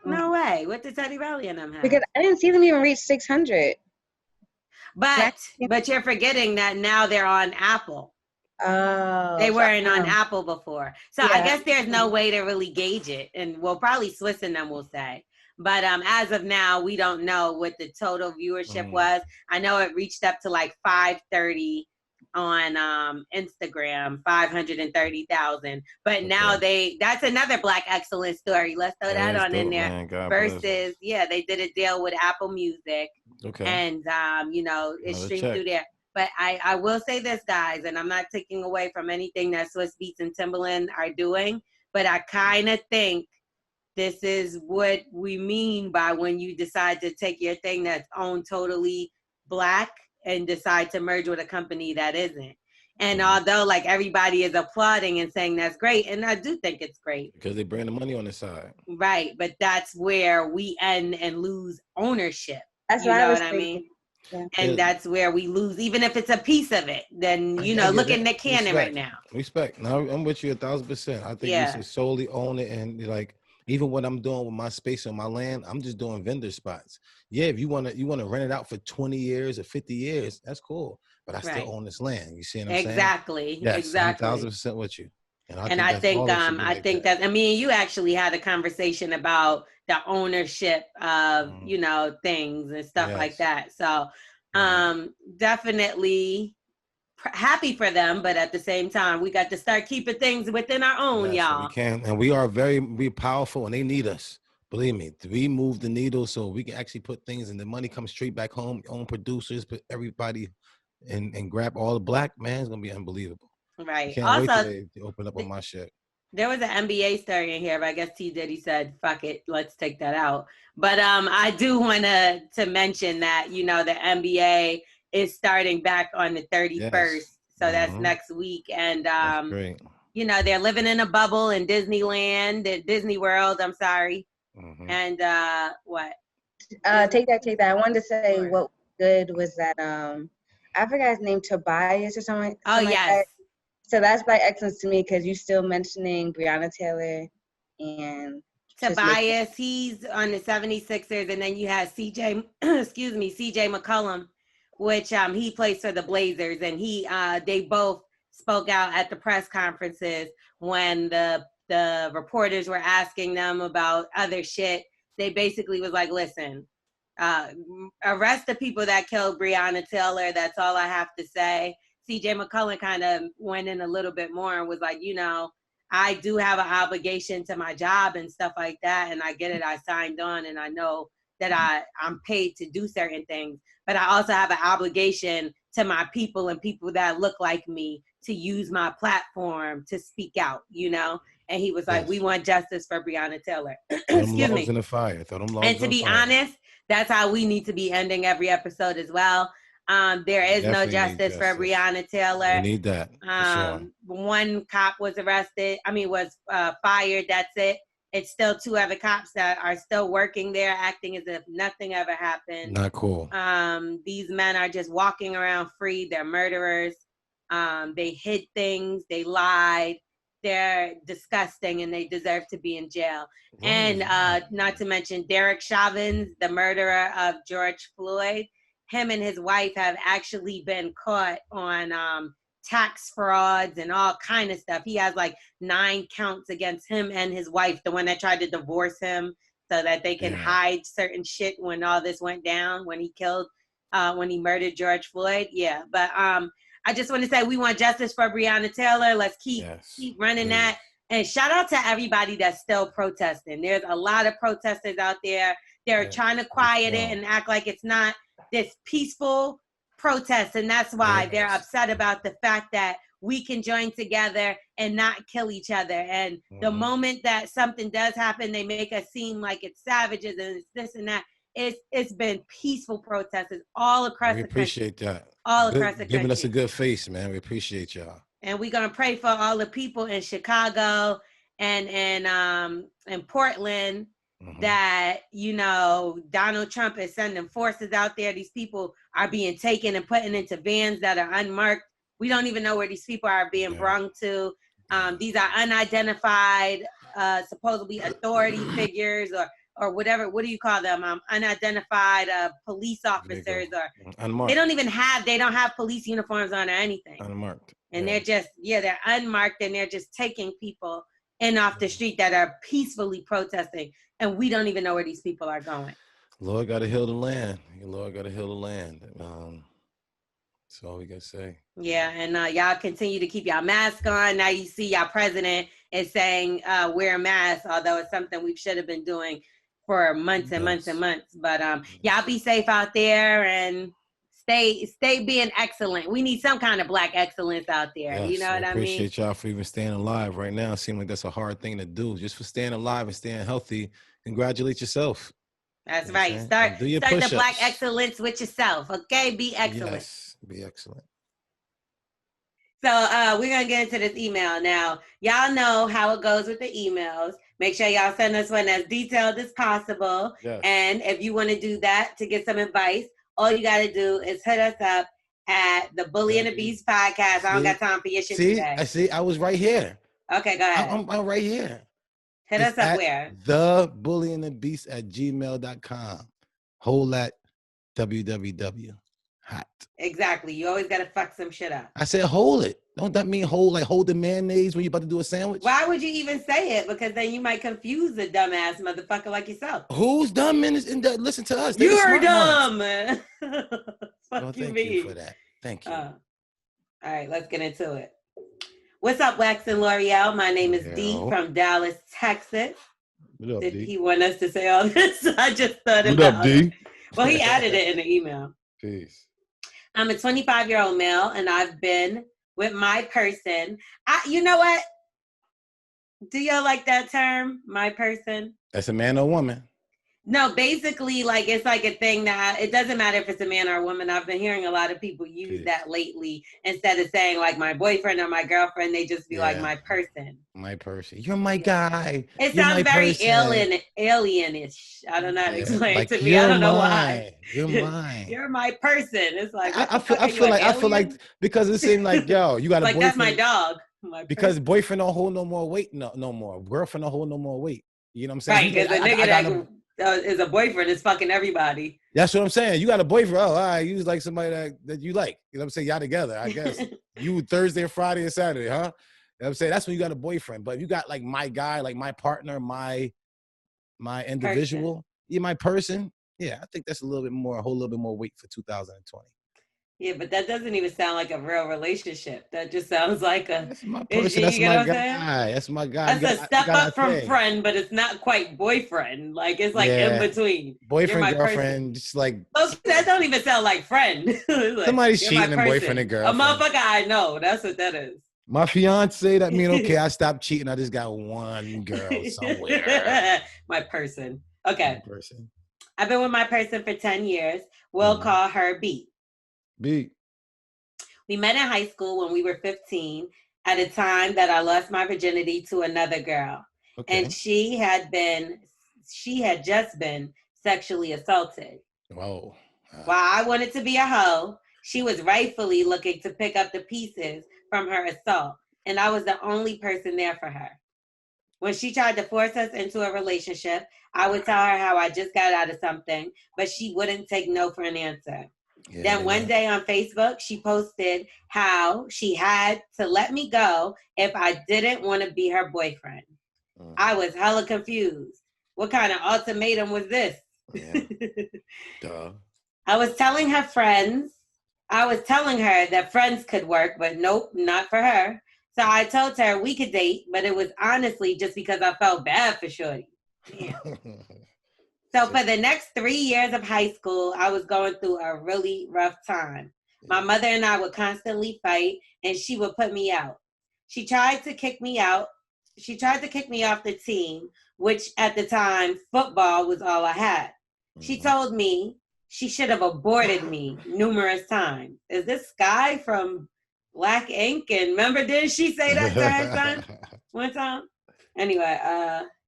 No way. What did Teddy Riley and them have?
Because I didn't see them even reach 600.
But you're forgetting that now they're on Apple.
Oh.
They weren't on Apple before. So I guess there's no way to really gauge it. And probably Swiss and them will say. But as of now, we don't know what the total viewership was. I know it reached up to like 530 on Instagram, 530,000. But now that's another Black excellence story. Let's throw that on dope, in there.
Man,
versus, they did a deal with Apple Music.
Okay.
And, it's streamed through there. But I will say this, guys, and I'm not taking away from anything that Swiss Beats and Timbaland are doing, but I kind of think this is what we mean by when you decide to take your thing that's owned totally Black and decide to merge with a company that isn't. And although like everybody is applauding and saying that's great, and I do think it's great.
Because they bring the money on the side.
Right, but that's where we end and lose ownership.
That's
you know what I mean? Yeah. And that's where we lose, even if it's a piece of it. Then, look at Nick Cannon right now.
Respect. Now, I'm with you 1,000%. I think you should solely own it. And like, even what I'm doing with my space on my land, I'm just doing vendor spots. Yeah, if you want to rent it out for 20 years or 50 years, that's cool. But I still own this land. You see what I'm saying?
Exactly.
Yes,
exactly.
1,000% with you.
And I think that you actually had a conversation about the ownership of, things and stuff like that. So definitely happy for them, but at the same time, we got to start keeping things within our own, y'all.
We can, and we are very powerful, and they need us. Believe me, we move the needle so we can actually put things, and the money comes straight back home. Own producers, put everybody, and grab all the Black, man. It's gonna be unbelievable.
Right.
Can't wait till they open up on my shit.
There was an NBA story in here, but I guess T. Diddy said, fuck it, let's take that out. But I do want to mention that, the NBA is starting back on the 31st. Yes. So that's next week. And,
great.
They're living in a bubble in Disneyland, at Disney World, I'm sorry. And what?
Take that. I wanted to say what good was that, I forgot his name, Tobias or something.
Oh, yes.
Like so that's Black excellence to me because you're still mentioning Breonna Taylor and
Tobias. He's on the 76ers, and then you have CJ McCollum, which he plays for the Blazers, and they both spoke out at the press conferences when the reporters were asking them about other shit. They basically was like, listen, arrest the people that killed Breonna Taylor. That's all I have to say. CJ McCollum kind of went in a little bit more and was like, I do have an obligation to my job and stuff like that. And I get it. I signed on and I know that I'm paid to do certain things. But I also have an obligation to my people and people that look like me to use my platform to speak out, you know? And he was like, we want justice for Breonna Taylor.
Excuse me. In the fire. Throw them logs
and to be honest, that's how we need to be ending every episode as well. There is no justice for Breonna Taylor.
We need that. Sure.
One cop was fired. That's it. It's still 2 other cops that are still working there, acting as if nothing ever happened.
Not cool.
These men are just walking around free. They're murderers. They hid things. They lied. They're disgusting, and they deserve to be in jail. And not to mention Derek Chauvin, the murderer of George Floyd. Him and his wife have actually been caught on tax frauds and all kind of stuff. He has like 9 counts against him and his wife, the one that tried to divorce him so that they can hide certain shit when all this went down, when he murdered George Floyd. Yeah, but I just want to say we want justice for Breonna Taylor. Let's keep running that. And shout out to everybody that's still protesting. There's a lot of protesters out there. They're trying to quiet it and act like it's not this peaceful protest. And that's why they're upset about the fact that we can join together and not kill each other. And the moment that something does happen, they make us seem like it's savages and it's this and that. It's been peaceful protesters all across the country.
We appreciate that.
All across the country.
Giving us a good face, man. We appreciate y'all.
And we're going to pray for all the people in Chicago and in Portland that, you know, Donald Trump is sending forces out there. These people are being taken and put into vans that are unmarked. We don't even know where these people are being brought to. These are unidentified, supposedly authority figures or whatever. What do you call them? Unidentified police officers, or unmarked. They don't have police uniforms on or anything.
Unmarked.
And they're just, they're unmarked, and they're just taking people in off the street that are peacefully protesting. And we don't even know where these people are going.
Lord got to heal the land. Lord got to heal the land. That's all we got to say.
Yeah, and y'all continue to keep y'all mask on. Now you see y'all president is saying wear a mask, although it's something we should have been doing for months and months and months. But y'all be safe out there and stay being excellent. We need some kind of Black excellence out there.
Yes,
you know what I mean?
Appreciate y'all for even staying alive right now. It seems like that's a hard thing to do. Just for staying alive and staying healthy, congratulate yourself.
That's right. Start the Black excellence with yourself. Okay, be excellent.
Yes, be excellent.
So we're going to get into this email now. Y'all know how it goes with the emails. Make sure y'all send us one as detailed as possible. Yes. And if you want to do that to get some advice, all you got to do is hit us up at the Bully and the Beast podcast. I don't got time for your shit today.
I was right here.
Okay, go ahead.
I'm right here.
Hit us up where?
The Bully and the Beast at gmail.com. Whole at www. Hot.
Exactly. You always got to fuck some shit up.
I said hold it. Don't that mean hold the mayonnaise when you're about to do a sandwich?
Why would you even say it? Because then you might confuse the dumbass motherfucker like yourself.
Who's dumb in listen to us?
You're dumb.
Fuck you, thank you for that. Thank you.
All right, let's get into it. What's up, Wax and L'Oreal? My name is D from Dallas, Texas.
What up,
Did
D?
he want us to say all this? I just thought
about it. What up, D?
Well, he added it in the email.
Peace.
I'm a 25-year-old male, and I've been with my person. You know what? Do y'all like that term, my person?
That's a man or woman.
No, basically, like it's like a thing that it doesn't matter if it's a man or a woman. I've been hearing a lot of people use that lately. Instead of saying like my boyfriend or my girlfriend, they just be like my person.
My person. You're my guy.
It sounds very alienish. I don't know how to explain it to me. I don't know why.
You're mine.
You're my person. It's like
I feel like because it seems like you got a
like
boyfriend.
That's my dog.
Because boyfriend don't hold no more weight. No more. Girlfriend don't hold no more weight. You know what I'm saying?
Right, because a nigga that is a boyfriend is fucking everybody.
That's what I'm saying. You got a boyfriend. Oh, all right. You like somebody that you like. You know what I'm saying? Y'all together, I guess. You Thursday or Friday or Saturday, huh? You know what I'm saying? That's when you got a boyfriend. But if you got like my guy, like my partner, my individual, my person. Yeah, I think that's a whole little bit more weight for 2020.
Yeah, but that doesn't even sound like a real relationship. That just sounds like a.
That's my
You
person. That's
get
my
what I'm saying?
guy. That's my guy.
That's a step up from friend, but it's not quite boyfriend. Like it's like in between.
Boyfriend,
you're my
girlfriend,
person.
just like.
Okay, that don't even sound like friend. Like,
Somebody's
you're
cheating
my
and
person.
boyfriend and girlfriend.
A motherfucker I know. That's what that is.
My fiance, that mean, okay, I stopped cheating. I just got one girl somewhere.
My person. Okay.
My person.
I've been with my person for 10 years. We'll call her B.
B.
We met in high school when we were 15 at a time that I lost my virginity to another girl. Okay. And she had just been sexually assaulted.
Whoa.
While I wanted to be a hoe, she was rightfully looking to pick up the pieces from her assault. And I was the only person there for her. When she tried to force us into a relationship, I would tell her how I just got out of something, but she wouldn't take no for an answer. Yeah, then one day on Facebook, she posted how she had to let me go if I didn't want to be her boyfriend. I was hella confused. What kind of ultimatum was this?
Yeah. Duh.
I was telling her that friends could work, but nope, not for her. So I told her we could date, but it was honestly just because I felt bad for Shorty. Damn. So for the next 3 years of high school, I was going through a really rough time. My mother and I would constantly fight, and she would put me out. She tried to kick me out. She tried to kick me off the team, which at the time, football was all I had. She told me she should have aborted me numerous times. Is this Sky from Black Ink? And remember, didn't she say that to her son one time? Anyway,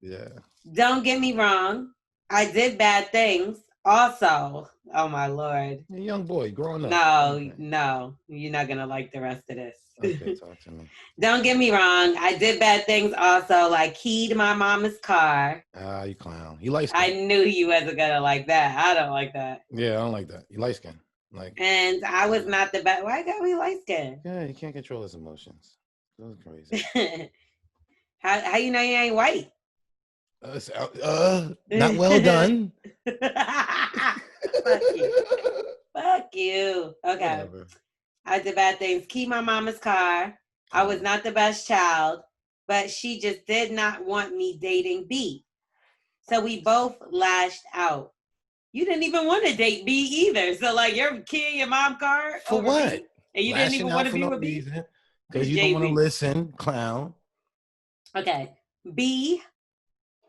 yeah.
Don't get me wrong. I did bad things also. Oh, my Lord.
You're a young boy growing up.
No. You're not going to like the rest of this.
Okay, talk to me.
Don't get me wrong. I did bad things also, like keyed my mama's car.
You clown. You light skin.
I knew you wasn't going to like that. I don't like that.
Yeah, I don't like that. You light skin.
And I was not the best. Why got me light skin?
Yeah, you can't control his emotions. That's crazy.
How you know you ain't white?
Not well done.
Fuck you. Okay. Whatever. I did bad things. Key my mama's car. I was not the best child, but she just did not want me dating B. So we both lashed out. You didn't even want to date B either. So like you're keying your mom's car
for what?
B, and you didn't even want to be with B
because you don't want to listen, clown.
Okay. B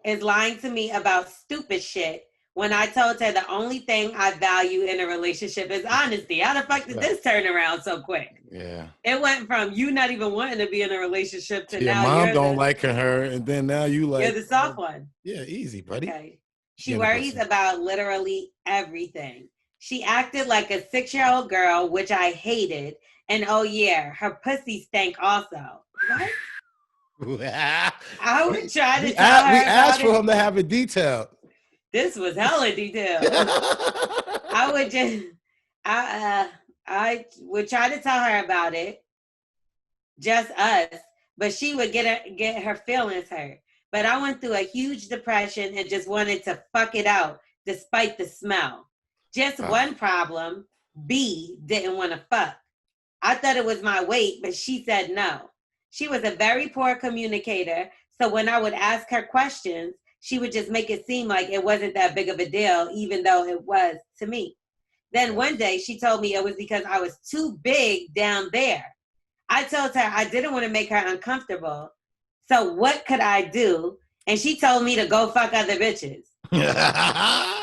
is lying to me about stupid shit when I told her the only thing I value in a relationship is honesty. How the fuck did this turn around so quick?
Yeah.
It went from you not even wanting to be in a relationship to
your
now
mom
you're
don't like her, and then now you like.
You're the soft one.
Yeah, easy, buddy.
Okay. She worries about literally everything. She acted like a 6-year-old girl, which I hated. And oh yeah, her pussy stank also. What? I would try to tell her.
We asked for him to have it detailed.
This was hella detailed. I would try to tell her about it, just us, but she would get her feelings hurt. But I went through a huge depression and just wanted to fuck it out, despite the smell. Just one problem: B didn't want to fuck. I thought it was my weight, but she said no. She was a very poor communicator, so when I would ask her questions, she would just make it seem like it wasn't that big of a deal, even though it was to me. Then one day she told me it was because I was too big down there. I told her I didn't want to make her uncomfortable. So what could I do? And she told me to go fuck other bitches. That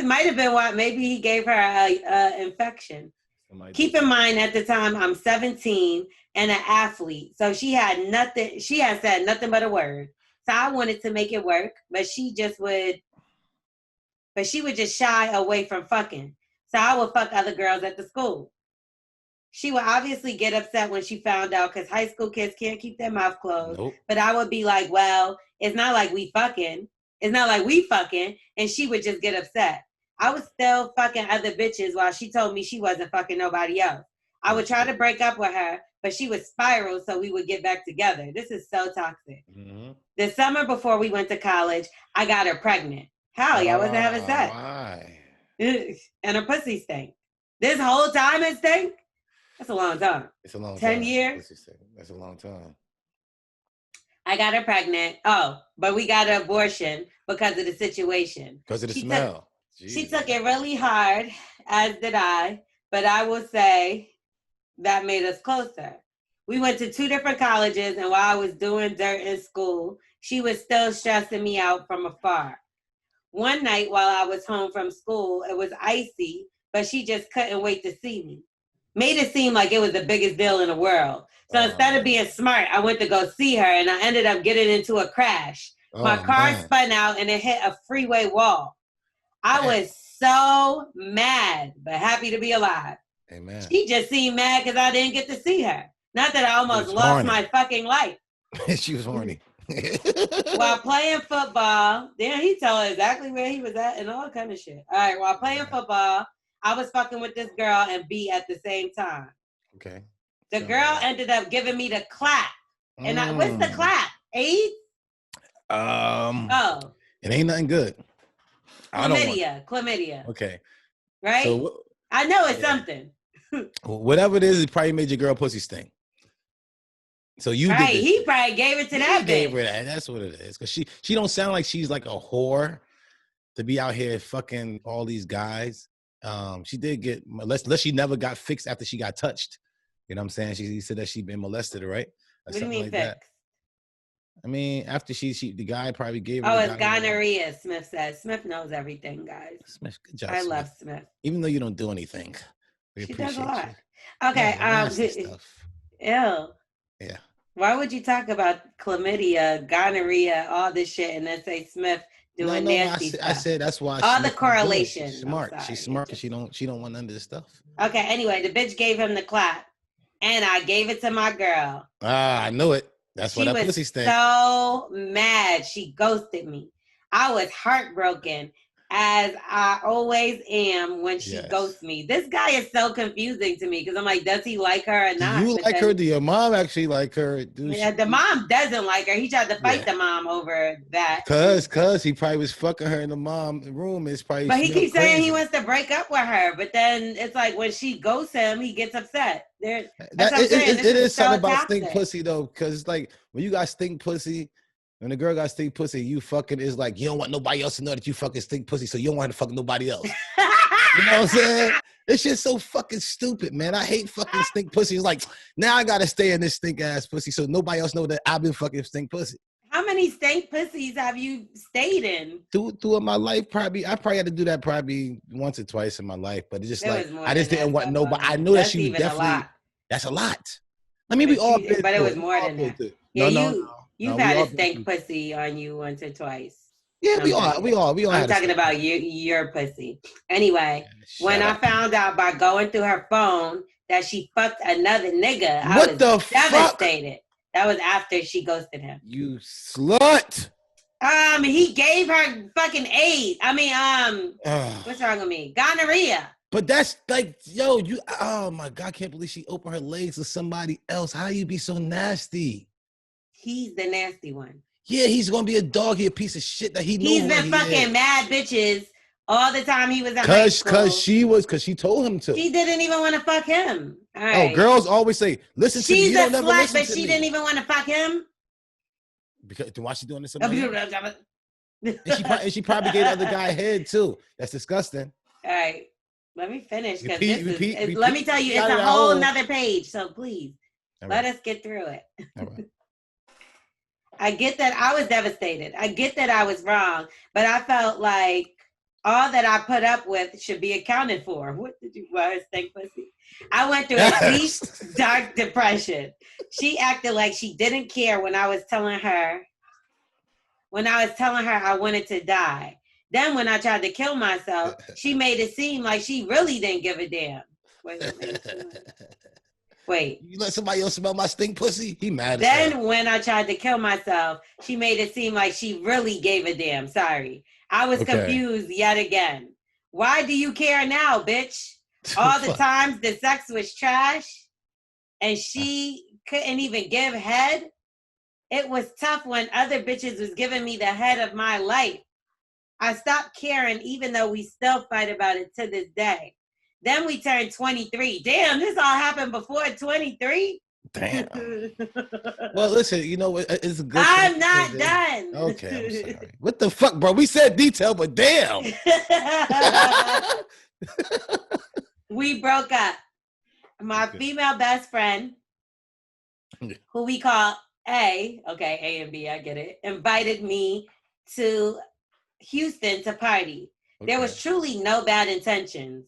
might have been why maybe he gave her an infection. Keep in mind at the time I'm 17 and an athlete. So she had said nothing but a word. So I wanted to make it work, but she would just shy away from fucking. So I would fuck other girls at the school. She would obviously get upset when she found out because high school kids can't keep their mouth closed. Nope. But I would be like, well, it's not like we fucking. And she would just get upset. I was still fucking other bitches while she told me she wasn't fucking nobody else. I would try to break up with her, but she would spiral so we would get back together. This is so toxic. Mm-hmm. The summer before we went to college, I got her pregnant. Hell yeah, I wasn't having sex.
Why?
And her pussy stank. This whole time it Stank? That's a long time.
It's a long
10
time.
years?
That's a long time.
I got her pregnant. Oh, but we got an abortion because of the situation.
Because of the smell.
She took it really hard, as did I. But I will say that made us closer. We went to 2 different colleges, and while I was doing dirt in school, she was still stressing me out from afar. One night while I was home from school, it was icy, but she just couldn't wait to see me. Made it seem like it was the biggest deal in the world. So instead of being smart, I went to go see her, and I ended up getting into a crash. My car spun out, and it hit a freeway wall. I was so mad, but happy to be alive.
Amen.
She just seemed mad because I didn't get to see her. Not that I almost lost my fucking life.
She was horny.
While playing football, then he told her exactly where he was at and all kind of shit. All right, while playing football, I was fucking with this girl and B at the same time.
Okay.
The girl ended up giving me the clap. And what's the clap? AIDS?
It ain't nothing good.
Chlamydia.
Okay.
Right? So, I know it's something.
Whatever it is, it probably made your girl pussy stink. So you
did this. He probably gave it to that bitch.
Gave her that. That's what it is. Because she don't sound like she's like a whore to be out here fucking all these guys. She did get unless she never got fixed after she got touched. You know what I'm saying? She said that she been molested, right?
What do you mean fixed?
I mean, after the guy probably gave her.
Oh, it's gonorrhea, Smith says. Smith knows everything, guys.
Smith, good job.
I love Smith.
Even though you don't do anything. We
she
appreciate
does a lot.
You.
Okay.
Yeah.
Why would you talk about chlamydia, gonorrhea, all this shit, and then say Smith doing nasty stuff?
I said that's why.
All the correlation.
She's smart. She's smart because she don't want none of this stuff.
Okay. Anyway, the bitch gave him the clap, and I gave it to my girl.
I knew it. That's why that pussy stank.
So mad. She ghosted me. I was heartbroken, as I always am when she ghosts me. This guy is so confusing to me because I'm like, does he like her or not?
Do you like her? Do your mom actually like her?
The mom doesn't like her. He tried to fight the mom over that.
Cause he probably was fucking her in the mom room. It's probably.
But he keeps saying he wants to break up with her. But then it's like when she ghosts him, he gets upset. It
is something about stink pussy though, because it's like when you got stink pussy. When the girl got stink pussy, you fucking is like, you don't want nobody else to know that you fucking stink pussy, so you don't want to fuck nobody else. You know what I'm saying? It's just so fucking stupid, man. I hate fucking stink pussy. It's like, now I got to stay in this stink ass pussy so nobody else know that I've been fucking stink pussy.
How many stink pussies have you stayed in?
Through my life, I probably had to do that probably once or twice in my life, but it's just like, I just didn't want nobody. I knew that she was definitely, that's a lot. I mean, we all been
but it was more than that. No. You've had a stank pussy on you once or twice.
Yeah, we all.
I'm talking about your pussy. Anyway, when I found out by going through her phone that she fucked another nigga, I was devastated. That was after she ghosted him.
You slut.
He gave her fucking AIDS. What's wrong with me? Gonorrhea.
But that's like, oh my God, I can't believe she opened her legs to somebody else. How you be so nasty?
He's the nasty one.
Yeah, he's gonna be a dog. He a piece of shit that he knows.
He's been fucking mad bitches all the time he was in high school.
Cause she told him to.
She didn't even want to fuck him. All right.
Oh, girls always say, listen to me.
She's a slut, but she didn't even want to fuck him.
Because why she doing this? And she probably gave the other guy head too. That's disgusting.
All right. Let me finish. Let me tell you, it's a whole nother page. So please, let us get through it.
All right.
I get that I was devastated. I get that I was wrong, but I felt like all that I put up with should be accounted for. What did you stink pussy? I went through a deep, dark depression. She acted like she didn't care when I was telling her I wanted to die. Then when I tried to kill myself, she made it seem like she really didn't give a damn. Wait.
You let somebody else smell my stink pussy? He mad.
Then when I tried to kill myself, she made it seem like she really gave a damn. Sorry. I was confused yet again. Why do you care now, bitch? All the times the sex was trash and she couldn't even give head. It was tough when other bitches was giving me the head of my life. I stopped caring even though we still fight about it to this day. Then we turned 23. Damn, this all happened before 23?
Damn. Well, listen, you know, it's a good
I'm
thing.
not done.
Okay, I'm sorry. What the fuck, bro? We said detail, but damn.
We broke up. My female best friend, who we call A, okay, A and B, I get it, invited me to Houston to party. Okay. There was truly no bad intentions.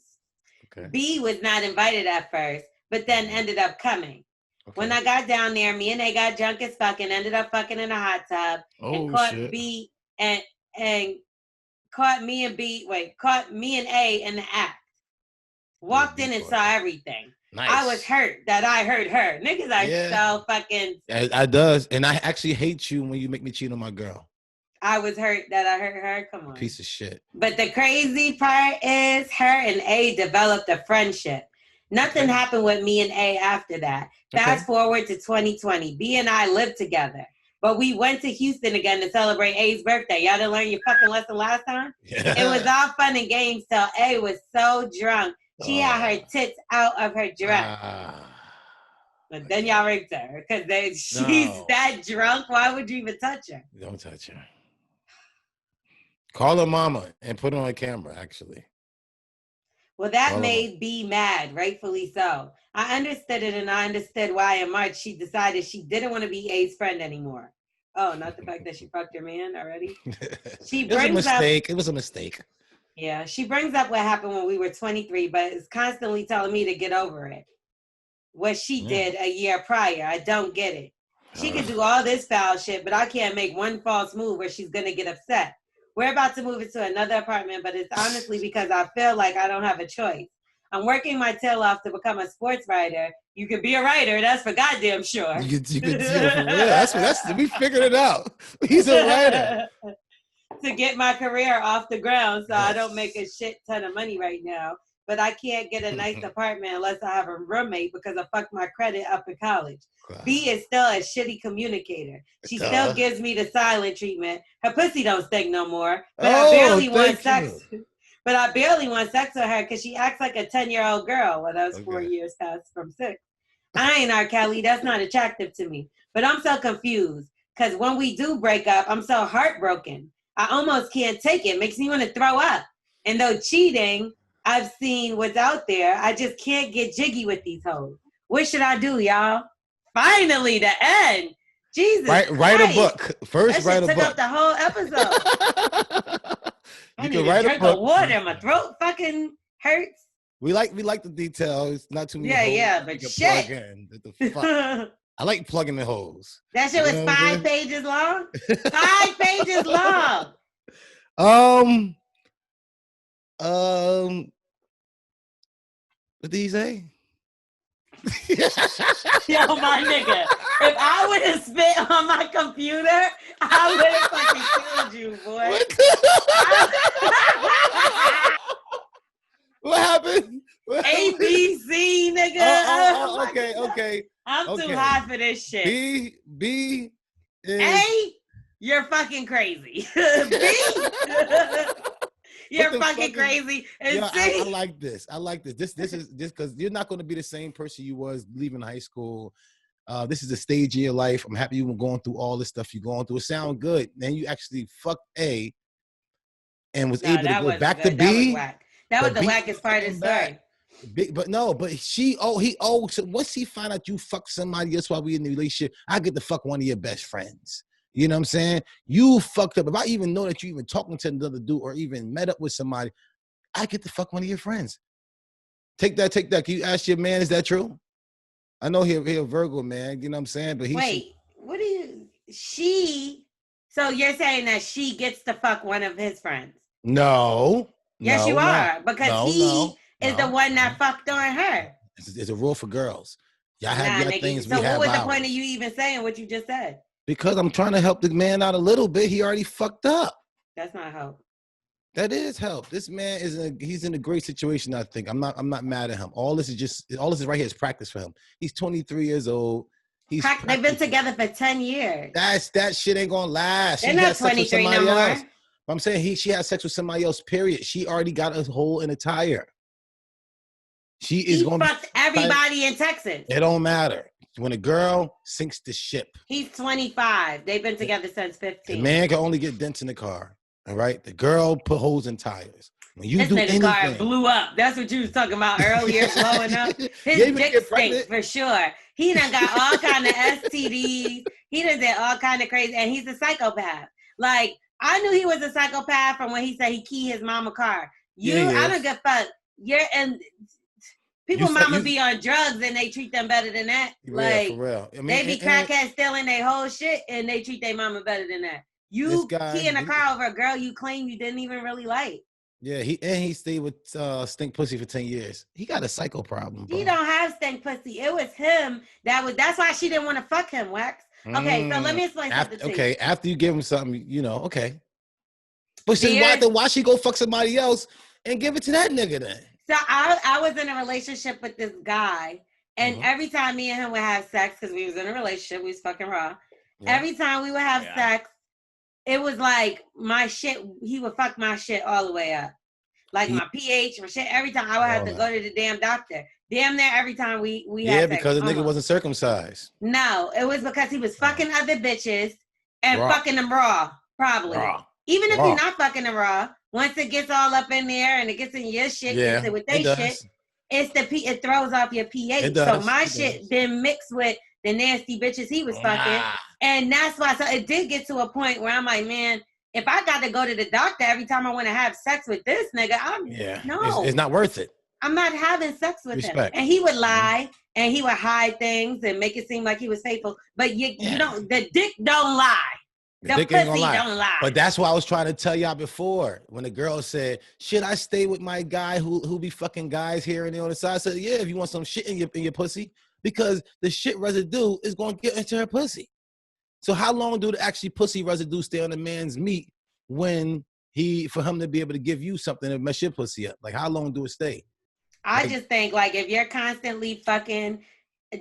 Okay. B was not invited at first, but then ended up coming. Okay. When I got down there, me and A got drunk as fuck and ended up fucking in a hot tub and caught shit. B and caught me and A in the act. Walked in and saw everything. Nice. I was hurt that I hurt her. Niggas are so fucking.
I does, and I actually hate you when you make me cheat on my girl.
I was hurt that I hurt her. Come on.
Piece of shit.
But the crazy part is her and A developed a friendship. Nothing happened with me and A after that. Fast forward to 2020. B and I lived together. But we went to Houston again to celebrate A's birthday. Y'all didn't learn your fucking lesson last time? Yeah. It was all fun and games till A was so drunk. She had her tits out of her dress. But then y'all raped her because she's that drunk. Why would you even touch her?
Don't touch her. Call her mama and put her on camera, actually.
Well, that made B mad, rightfully so. I understood it, and I understood why in March she decided she didn't want to be A's friend anymore. Oh, not the fact that she fucked her man already?
It was a mistake. It was a mistake.
Yeah, she brings up what happened when we were 23, but is constantly telling me to get over it. What she did a year prior, I don't get it. She can do all this foul shit, but I can't make one false move where she's going to get upset. We're about to move into another apartment, but it's honestly because I feel like I don't have a choice. I'm working my tail off to become a sports writer. You could be a writer, that's for goddamn sure.
You could that's we figured it out. He's a writer.
To get my career off the ground, so I don't make a shit ton of money right now. But I can't get a nice apartment unless I have a roommate because I fucked my credit up in college. Wow. B is still a shitty communicator. She still gives me the silent treatment. Her pussy don't stink no more. But I barely want sex. But I barely want sex with her because she acts like a 10-year-old girl. Well, that was 4 years past from 6. I ain't R. Kelly. That's not attractive to me. But I'm so confused because when we do break up, I'm so heartbroken. I almost can't take it. Makes me want to throw up. And though cheating, I've seen what's out there, I just can't get jiggy with these hoes. What should I do, y'all? Finally, the end. Jesus
Write a book. First, write a book.
Took up the whole episode. I need to drink of water. My throat fucking hurts.
We like the details. Not too many.
Yeah, but shit.
The fuck? I like plugging the holes.
That shit was 5 pages long. 5 pages long.
What did he say?
Yo, my nigga. If I would have spit on my computer, I would have fucking killed you, boy.
What happened?
ABC, nigga.
Okay.
I'm too high for this shit.
B is...
A, you're fucking crazy. B, you're fucking crazy. And C,
I like this. This is because you're not going to be the same person you was leaving high school. This is a stage of your life. I'm happy you were going through all this stuff you're going through. It sounds good. Then you actually fucked A and was able to go back to B.
That was the wackest part of the story.
So once he find out you fuck somebody else while we in the relationship, I get to fuck one of your best friends. You know what I'm saying? You fucked up. If I even know that you even talking to another dude or even met up with somebody, I get to fuck one of your friends. Take that. Can you ask your man, is that true? I know he a Virgo, man. You know what I'm saying? But
so you're saying that she gets to fuck one of his friends?
No.
Yes, you are. Because he is the one that fucked on her.
It's a rule for girls. Y'all have your things.
So what was the point of you even saying what you just said?
Because I'm trying to help the man out a little bit. He already fucked up.
That's not help.
That is help. This man he's in a great situation, I think. I'm not mad at him. All this is right here is practice for him. He's 23 years old.
They've been together for 10 years.
That shit ain't gonna last.
They're not 23 no more.
I'm saying she had sex with somebody else, period. She already got a hole in a tire. He
fucked everybody in Texas.
It don't matter. When a girl sinks the ship.
He's 25. They've been together since 15.
The man can only get dents in the car. All right. The girl put holes in tires. When you do anything,
car blew up. That's what you was talking about earlier, blowing up. His dick stinks for sure. He done got all kind of STDs. He done did all kind of crazy, and he's a psychopath. Like, I knew he was a psychopath from when he said he keyed his mama car. I don't give a fuck. People be on drugs and they treat them better than that. Like, for real. I mean, they be crackheads stealing their whole shit and they treat their mama better than that. You keying a car over a girl you claim you didn't even really like.
Yeah, he stayed with stink pussy for 10 years. He got a psycho problem, bro.
He don't have stink pussy. It was him that's why she didn't want to fuck him, Wax. Okay, so let me explain something to you.
Okay, after you give him something, okay. But why she go fuck somebody else and give it to that nigga then?
So I was in a relationship with this guy, and every time me and him would have sex, because we was in a relationship, we was fucking raw. Yeah. Every time we would have sex, it was like my shit, he would fuck my shit all the way up. Like my pH, my shit, every time I would have to go to the damn doctor. Damn near every time we had sex.
Yeah, because the nigga wasn't circumcised.
No, it was because he was fucking other bitches and fucking them raw, probably. Even if you're not fucking them raw, once it gets all up in there and it gets in your shit, gets it with their shit, it throws off your pH. So my shit then mixed with the nasty bitches he was fucking. And that's why, so it did get to a point where I'm like, man, if I got to go to the doctor every time I want to have sex with this nigga,
it's not worth it.
I'm not having sex with him. And he would lie and he would hide things and make it seem like he was faithful. But you don't, the dick don't lie. The pussy don't lie.
But that's why I was trying to tell y'all before. When the girl said, should I stay with my guy who be fucking guys here and there on the side? I said, yeah, if you want some shit in your pussy, because the shit residue is going to get into her pussy. So how long do the actually pussy residue stay on a man's meat for him to be able to give you something to mess your pussy up? Like, how long do it stay?
I just think, like, if you're constantly fucking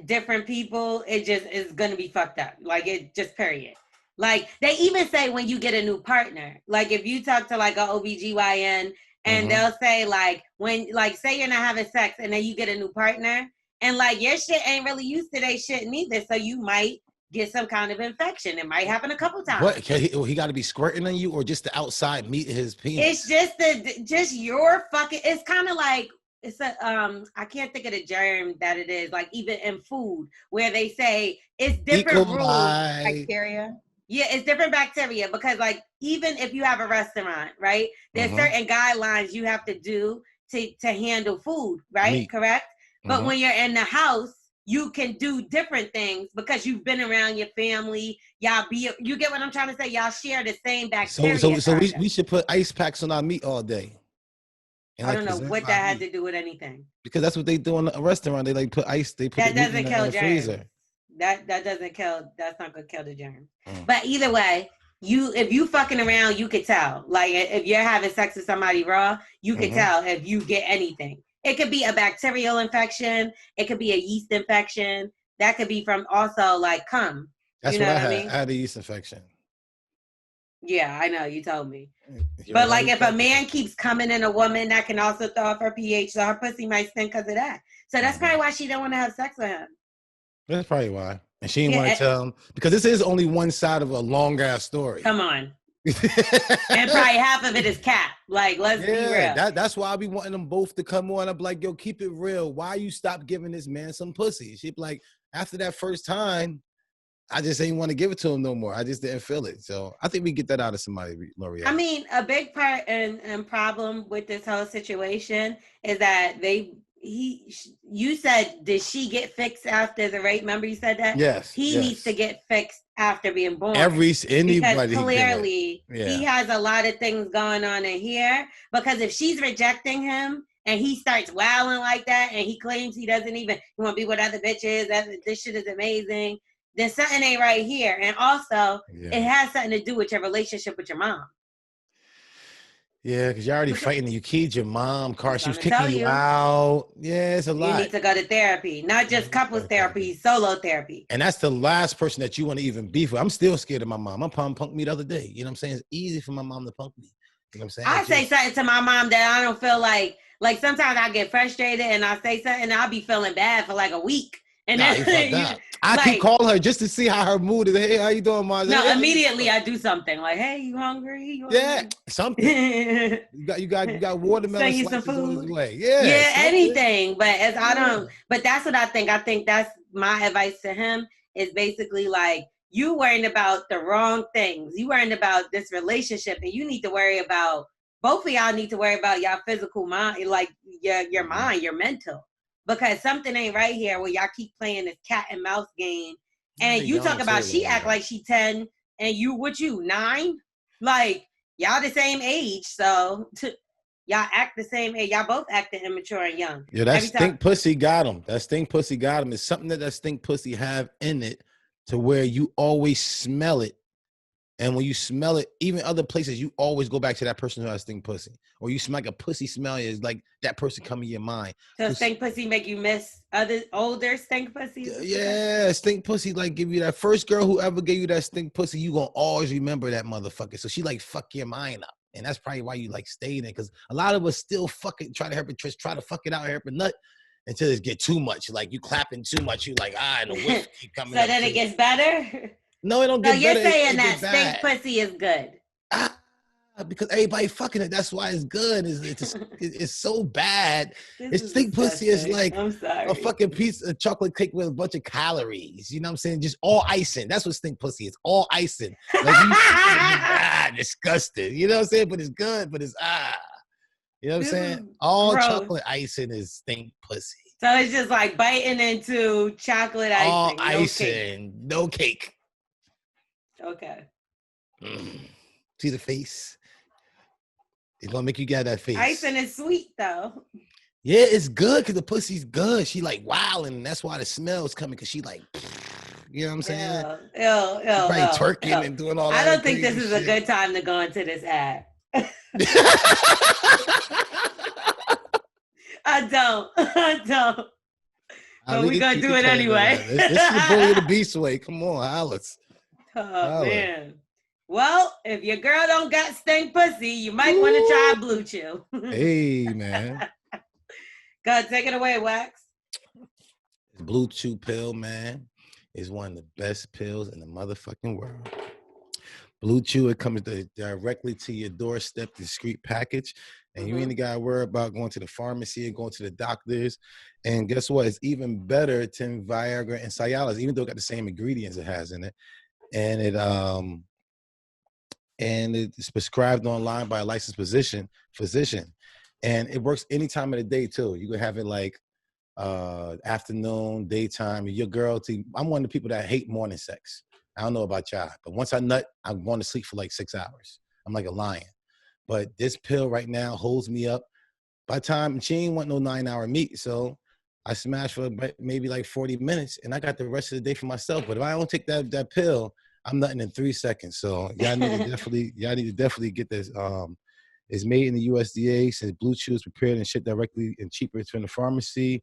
different people, it just is going to be fucked up. Like, it just period. Like, they even say when you get a new partner, like, if you talk to, like, a OBGYN and they'll say, like, say you're not having sex and then you get a new partner and, like, your shit ain't really used to their shit neither. So you might get some kind of infection. It might happen a couple times.
What? He got to be squirting on you or just the outside meat of his penis?
It's just your fucking, it's kind of like, it's I can't think of the germ that it is, like even in food, where they say it's different rules.
Bacteria.
Yeah, it's different bacteria because, like, even if you have a restaurant, right, there's certain guidelines you have to do to handle food, right? Meat. Correct? But when you're in the house, you can do different things because you've been around your family. You get what I'm trying to say? Y'all share the same bacteria.
So we should put ice packs on our meat all day.
I don't know what that had to do with anything.
Because that's what they do in a restaurant. They like put ice. They put
that doesn't kill germs.
Freezer.
That doesn't kill. That's not gonna kill the germ. But either way, if you fucking around, you could tell. Like if you're having sex with somebody raw, you could tell if you get anything. It could be a bacterial infection. It could be a yeast infection. That could be from also like cum.
That's what I mean? I had a yeast infection.
Yeah, I know. You told me. But like if a man keeps coming in a woman, that can also throw off her pH. So her pussy might stink because of that. So that's probably why she don't want to have sex with him.
That's probably why. And she didn't want to tell him. Because this is only one side of a long-ass story.
Come on. And probably half of it is cap. Like, let's be real.
That's why I be wanting them both to come on. I'm like, yo, keep it real. Why you stop giving this man some pussy? She be like, after that first time, I just ain't want to give it to him no more. I just didn't feel it. So I think we get that out of somebody, L'Oreal.
I mean, a big part and problem with this whole situation is that you said, did she get fixed after the rape? Remember you said that?
Yes.
He needs to get fixed after being born.
Anybody.
Because clearly he has a lot of things going on in here. Because if she's rejecting him and he starts wilding like that and he claims he doesn't even want to be with other bitches, this shit is amazing, then something ain't right here. And also, it has something to do with your relationship with your mom.
Yeah, because you're already fighting. You keyed your mom, car. She was kicking you out. Yeah, it's a lot.
You need to go to therapy, not just couples therapy, solo therapy.
And that's the last person that you want to even beef with. I'm still scared of my mom. My mom punked me the other day. You know what I'm saying? It's easy for my mom to punk me. You know what I'm saying?
I say something to my mom that I don't feel like sometimes I get frustrated and I say something and I'll be feeling bad for like a week. And
nah,
then
I keep calling her just to see how her mood is. Hey, how you doing, Mom?
No,
hey,
immediately I do something like, hey, you hungry?
Something. you got watermelon slices on his way.
Yeah,
something.
anything. But but that's what I think. I think that's my advice to him is basically like, you worrying about the wrong things. You worrying about this relationship, and you need to worry about, both of y'all need to worry about y'all physical mind, like your mind, your mental. Because something ain't right here where y'all keep playing this cat and mouse game. And you talk about she act like she 10 and you 9? Like, y'all the same age, so y'all act the same age. Y'all both acting immature and young.
Yeah, that stink pussy got him. That stink pussy got him. It's something that stink pussy have in it to where you always smell it. And when you smell it, even other places, you always go back to that person who has stink pussy. Or you smell like a pussy smell, is like that person come in your mind.
So stink pussy make you miss other older stink pussies?
Yeah, stink pussy like give you that first girl who ever gave you that stink pussy, you gonna always remember that motherfucker. So she like fuck your mind up. And that's probably why you like stayed in, because a lot of us still fucking try to fuck it out, help a nut until it get too much. Like you clapping too much, you like, the whiff keep coming
so
up.
So then it gets better?
No, it don't get better.
So you're saying that stink pussy is good?
Because everybody fucking it. That's why it's good. It's so bad. It's stink pussy is like a fucking piece of chocolate cake with a bunch of calories. You know what I'm saying? Just all icing. That's what stink pussy is. All icing. Like disgusting. You know what I'm saying? But it's good. But it's You know what I'm saying? All chocolate icing is stink pussy.
So it's just like biting into chocolate icing.
All icing, no cake.
Okay.
See the face? It's gonna make you get that face.
Icing is sweet though.
Yeah, it's good because the pussy's good. She like wilding, and that's why the smell's coming, because she like, you know what I'm saying? Probably twerking and doing all that.
I don't think this is a good time to go into this ad. I don't. But we're going to do it anyway.
This is the Bully of the Beast way. Come on, Alice.
Oh, man. Well, if your girl don't got stink pussy, you might want to try Blue Chew.
Hey, man.
Go ahead, take it away, Wax.
Blue Chew pill, man, is one of the best pills in the motherfucking world. Blue Chew, it comes directly to your doorstep, discreet package. And you ain't got to worry about going to the pharmacy and going to the doctors. And guess what? It's even better than Viagra and Cialis, even though it got the same ingredients it has in it. And it's prescribed online by a licensed physician. And it works any time of the day too. You can have it like afternoon, daytime. Your girl, I'm one of the people that hate morning sex. I don't know about y'all, but once I nut, I'm going to sleep for like 6 hours. I'm like a lion. But this pill right now holds me up. By the time, she ain't want no 9-hour meat, so I smash for maybe like 40 minutes, and I got the rest of the day for myself. But if I don't take that pill, I'm nutting in 3 seconds. So y'all need to definitely get this. It's made in the USDA. Since Blue Chew is prepared and shipped directly and cheaper from the pharmacy.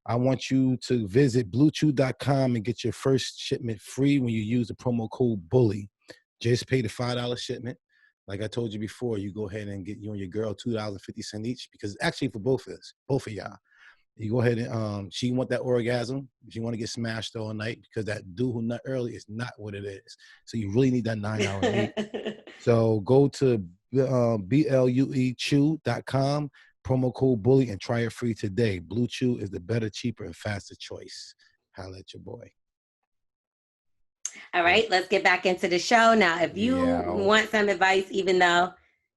I want you to visit bluechew.com and get your first shipment free when you use the promo code BULLY. Just pay the $5 shipment. Like I told you before, you go ahead and get you and your girl $2.50 each, because it's actually for both of y'all. You go ahead and she want that orgasm. She want to get smashed all night, because that dude who nut early is not what it is. So you really need that 9-hour meat. So go to BLUEchew.com, promo code BULLY, and try it free today. Blue Chew is the better, cheaper, and faster choice. Holla at your boy.
All right, let's get back into the show. Now, if you want some advice, even though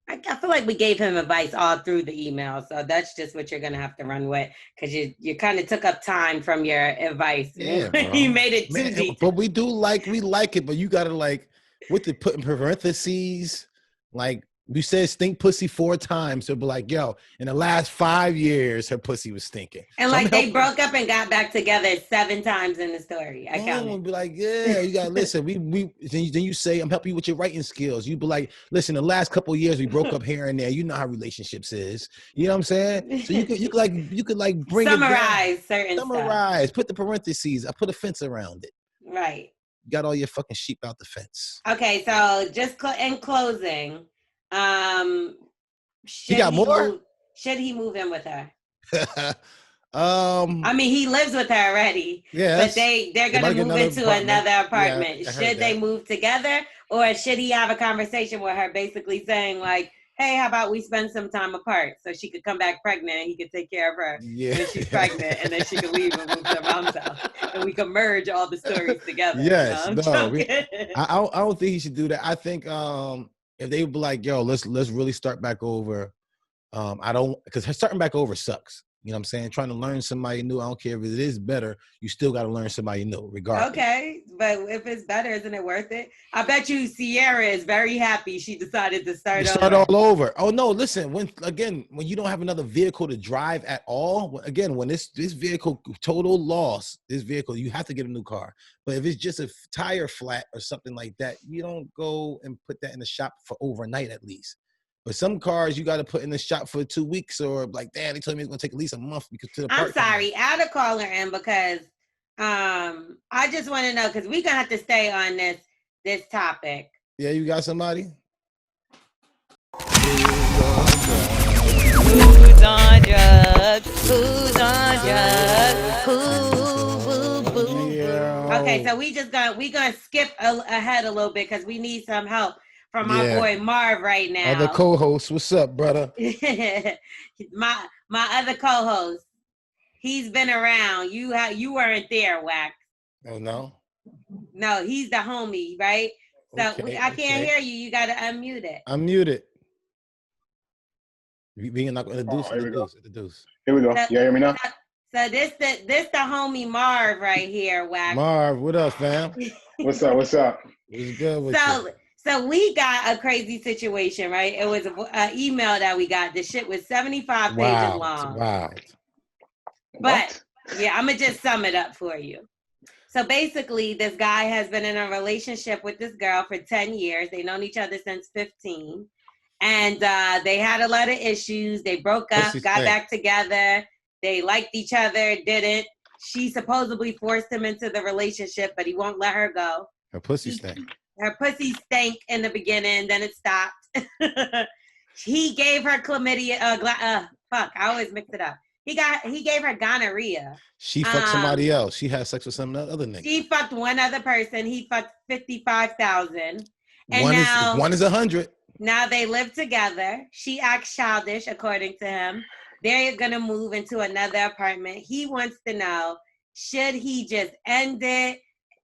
I feel like we gave him advice all through the email, so that's just what you're going to have to run with, because you kind of took up time from your advice.
Yeah,
you made it too deep.
But we like it, but you got to like, with the put in parentheses, like, you said stink pussy 4 times. So be like, yo, in the last 5 years, her pussy was stinking.
And so like they broke up and got back together 7 times in the story. I counted.
Be like, yeah, you gotta listen. Then you say, I'm helping you with your writing skills. You be like, listen, the last couple of years we broke up here and there. You know how relationships is. You know what I'm saying? So you could bring
summarize
certain stuff. Put the parentheses. I put a fence around it.
Right.
You got all your fucking sheep out the fence.
Okay, so just in closing.
He got more?
Should he move in with her?
I
mean, he lives with her already.
Yeah,
but they're gonna move into another apartment. Yeah, should they move together, or should he have a conversation with her, basically saying like, "Hey, how about we spend some time apart so she could come back pregnant and he could take care of her when she's pregnant, and then she could leave and move to her mom's house, and we could merge all the stories together."
Yes,
I
don't think he should do that. I think if they would be like, "Yo, let's really start back over," I don't, because starting back over sucks. You know what I'm saying? Trying to learn somebody new. I don't care if it is better. You still got to learn somebody new, regardless.
Okay, but if it's better, isn't it worth it? I bet you Sierra is very happy she decided to start
all over. Oh no, listen. When you don't have another vehicle to drive at all, when this vehicle total loss, this vehicle, you have to get a new car. But if it's just a tire flat or something like that, you don't go and put that in the shop for overnight at least. But some cars you got to put in the shop for 2 weeks, or like, damn, they told me it's gonna take at least a month because to the
I'm sorry, add a caller in because I just want to know, because we're gonna have to stay on this topic.
Yeah, you got somebody?
Who's on drugs? Who's on drugs? Who? Yeah. Okay, so we gonna skip ahead a little bit because we need some help from my boy Marv right now.
Other co-host, what's up, brother?
my other co-host, he's been around. You weren't there, Wax.
Oh no.
No, he's the homie, right? So I can't hear you. You gotta unmute it.
I'm muted. Being not going to introduce.
Here we go. You hear me now?
So this the homie Marv right here, Wax.
Marv, what up, fam?
What's up? What's
good with you?
So we got a crazy situation, right? It was an email that we got. The shit was 75 pages long.
Wow.
But yeah, I'm gonna just sum it up for you. So basically, this guy has been in a relationship with this girl for 10 years. They've known each other since 15. And they had a lot of issues. They broke up, got back together. They liked each other, didn't. She supposedly forced him into the relationship, but he won't let her go.
Her pussy stank.
Her pussy stank in the beginning, then it stopped. He gave her chlamydia. I always mix it up. He gave her gonorrhea.
She fucked somebody else. She had sex with some other nigga.
She fucked one other person. He fucked 55,000.
And one is 100.
Now they live together. She acts childish, according to him. They're gonna move into another apartment. He wants to know, should he just end it?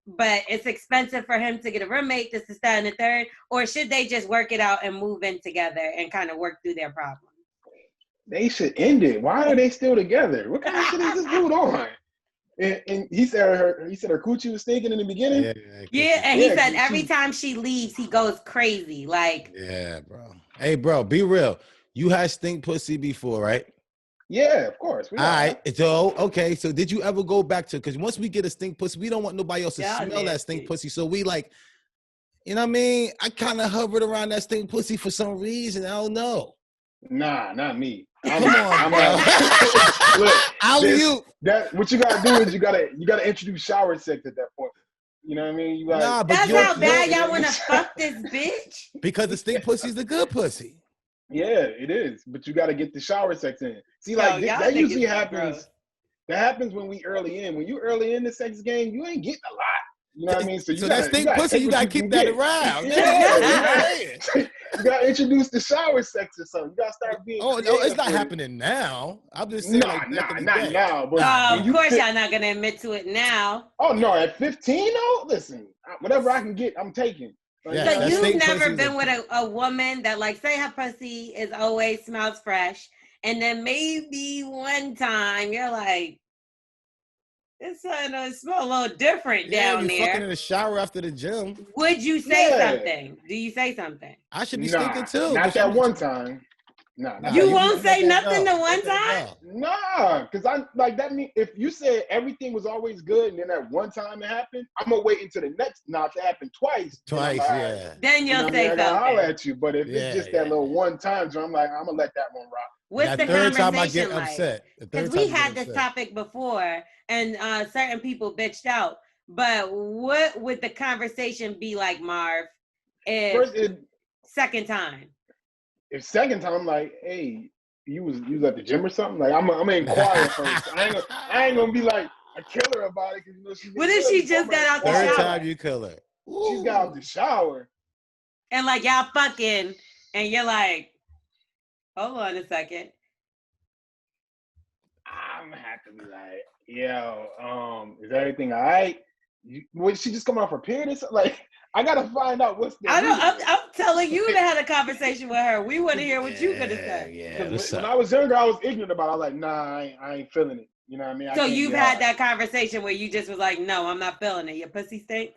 But it's expensive for him to get a roommate, this is that and the third, or should they just work it out and move in together and kind of work through their problems?
They should end it. Why are they still together? What kind of shit is this dude on? And he said her coochie was stinking in the beginning.
Yeah, and he said every time she leaves, he goes crazy. Like,
yeah, bro. Hey, bro, be real. You had stink pussy before, right?
Yeah, of course.
All right. So, okay. So did you ever go back to, because once we get a stink pussy, we don't want nobody else to smell that stink pussy. So we like, you know what I mean? I kind of hovered around that stink pussy for some reason. I don't know.
Nah, not me.
Come on, bro.
Look, what you gotta do is you gotta introduce shower sex at that point. You know what I mean? You gotta,
that's how bad y'all wanna fuck this bitch.
Because the stink pussy's the good pussy.
Yeah, it is. But you gotta get the shower sex in. See, like that usually happens. That happens when we early in. When you early in the sex game, you ain't getting a lot. You know what I mean? So
that stink pussy, you gotta keep that around.
You gotta introduce the shower sex or something. You gotta start being.
Oh no, it's not happening now. I'm just saying,
not now. But
of course, y'all not gonna admit to it now.
Oh no, at 15, though, listen, whatever I can get, I'm taking.
Yeah, so you've never been with a woman that, like, say her pussy is always smells fresh, and then maybe one time you're like, this smell a little different down there.
Fucking in the shower after the gym.
Would you say something? Do you say something?
I should be stinking too.
Not that one time. Nah.
You won't say nothing the one time?
Nah, because I like that. Mean if you said everything was always good and then that one time it happened, I'm gonna wait until the next not to happen twice.
Yeah.
Then you'll say something.
I'll holler at you. But if it's just that little one time, so I'm like, I'm gonna let that one rock.
What's the
third
conversation
time I get
like?
upset.
Because we had this topic before, and certain people bitched out. But what would the conversation be like, Marv? Second time.
if second time I'm like, hey, you was at the gym or something? Like I'm gonna inquire first. I ain't gonna be like I kill her about it because you know she's.
What if she just got out the shower?
Third time you kill her.
She got out the shower.
And like y'all fucking, and you're like, hold on a second.
I'm gonna have to be like, yo, is everything all right? Would she just come off her period or something? Like, I gotta find out what's the.
I'm telling you to have a conversation with her. We want to hear what you gonna say.
Yeah. When I was younger, I was ignorant about it. I was like, nah, I ain't feeling it. You know what I mean?
So you've had that conversation where you just was like, no, I'm not feeling it. Your pussy stinks.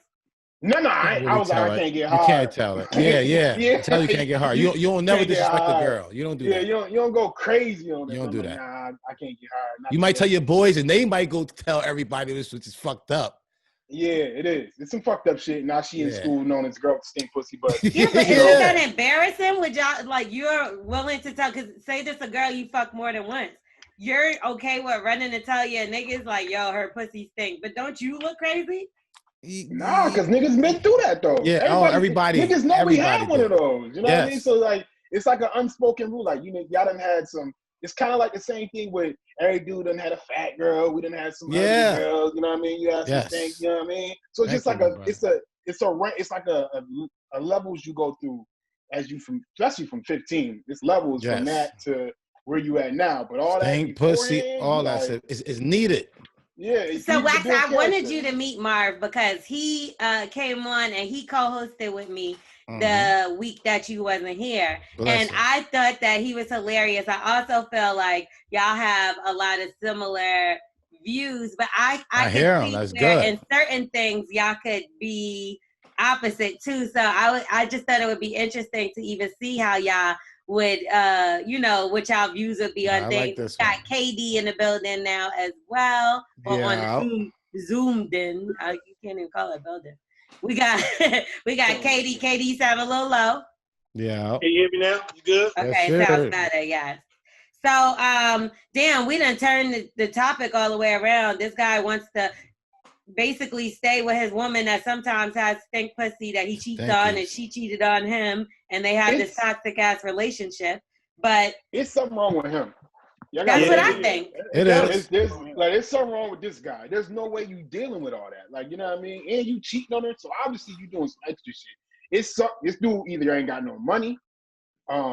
No, I was like, I can't get hard.
You can't tell it. Yeah. Tell you can't get hard. You don't never disrespect a girl. You don't do that.
Yeah, you don't go crazy on it.
You don't do that.
Nah, I can't get hard.
You might tell your boys, and they might go tell everybody this, which is fucked up.
Yeah, it is. It's some fucked up shit. Now she in school known as girl with stink pussy, but
yeah, but isn't that embarrassing? Would y'all like you're willing to tell? Because say this a girl you fuck more than once. You're okay with running to tell your niggas like, yo, her pussy stink, but don't you look crazy?
Nah, because niggas been through that though.
Yeah, everybody.
Niggas know we had one of those. You know what I mean? So like, it's like an unspoken rule. Like, you know, y'all done had some. It's kind of like the same thing with every dude done had a fat girl. We done had some ugly girls. You know what I mean? You have some things. You know what I mean? So it's just like it's like a levels you go through as you especially from 15. It's levels from that to where you at now. But all that
pussy, all that stuff is needed.
Yeah.
So Wax, I wanted you to meet Marv because he came on and he co-hosted with me the week that you wasn't here. And I thought that he was hilarious. I also feel like y'all have a lot of similar views, but I
hear him. That's good.
In certain things y'all could be opposite too. So I just thought it would be interesting to even see how y'all would what y'all views would be on things. Like got KD in the building now as well. Or on zoomed in. You can't even call it building. We got KD. KD's having a little low.
Yeah.
Can you hear me now? You good?
Okay, yes, sounds better, yes. So damn, we done turned the topic all the way around. This guy wants to basically stay with his woman that sometimes has stink pussy that he cheats on and she cheated on him and they had this toxic ass relationship. But
it's something wrong with him.
That's what I think.
There's something wrong with this guy. There's no way you dealing with all that. Like, you know what I mean? And you cheating on her, so obviously you doing some extra shit. This dude either ain't got no money,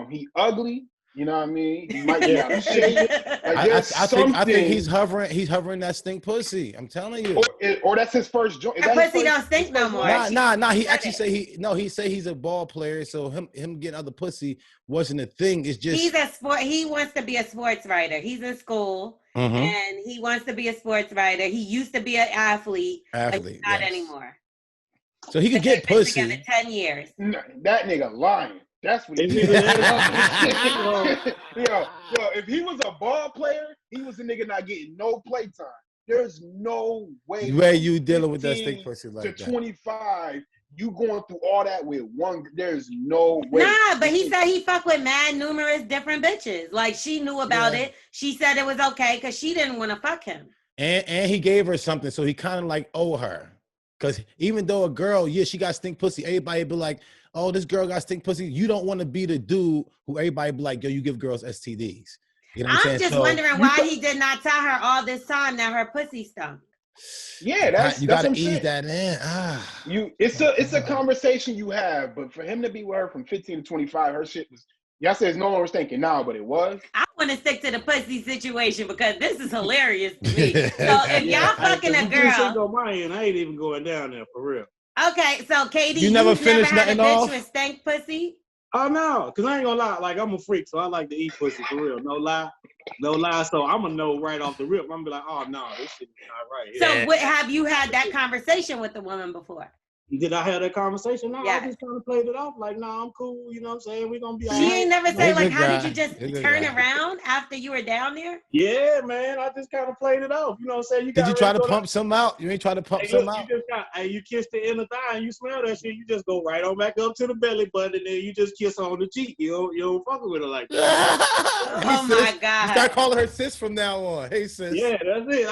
he ugly. You know what I mean? He might be out of shape.
I think he's hovering that stink pussy. I'm telling you.
Or that's his first joint.
That pussy don't stink no more.
Nah. He actually say he's a ball player, so him getting other pussy wasn't a thing. It's just
he's a sport. He wants to be a sports writer. He's in school and he wants to be a sports writer. He used to be an athlete, but he's not anymore.
So he could get pussy.
Together 10 years.
No, that nigga lying. That's what he did. Yo, if he was a ball player, he was a nigga not getting no play time. There's no way.
Where you dealing with that stink pussy like that?
To 25, you going through all that with one. There's no way.
Nah, but he said he fucked with numerous different bitches. Like she knew about it. She said it was okay because she didn't want to fuck him.
And he gave her something, so he kind of like owe her. Because even though a girl, she got stink pussy, everybody be like, oh, this girl got stink pussy. You don't want to be the dude who everybody be like, yo, you give girls STDs. You know what I'm saying?
Just wondering why he did not tell her all this time that her pussy stunk.
Yeah,
you gotta ease that in.
It's a conversation you have, but for him to be with her from 15 to 25, her shit was. Y'all say it's no longer stinking now, but it was.
I want to stick to the pussy situation because this is hilarious to me. So if y'all fucking a girl,
I ain't even going down there for real.
Okay, so Katie,
you never finished
had
nothing
a bitch
off
with stank pussy?
Oh no, because I ain't gonna lie. Like I'm a freak, so I like to eat pussy for real. No lie. So I'm gonna know right off the rip. I'm gonna be like, oh no, this shit is not right.
So have you had that conversation with the woman before?
Did I have that conversation? No,
yes.
I just kind of played it off like, nah, I'm cool. You know what I'm saying? We're going to be all
right.
She
ain't never say, like, how did you just turn around after you were down there?
Yeah, man. I just kind of played it off. You know what I'm saying?
Did you try to pump some out? You ain't try to pump some out?
You kiss the inner thigh and you smell that shit. You just go right on back up to the belly button and then you just kiss her on the cheek. You don't fuck with her like that.
Oh, my God.
You start calling her sis from now on. Hey, sis.
Yeah, that's it.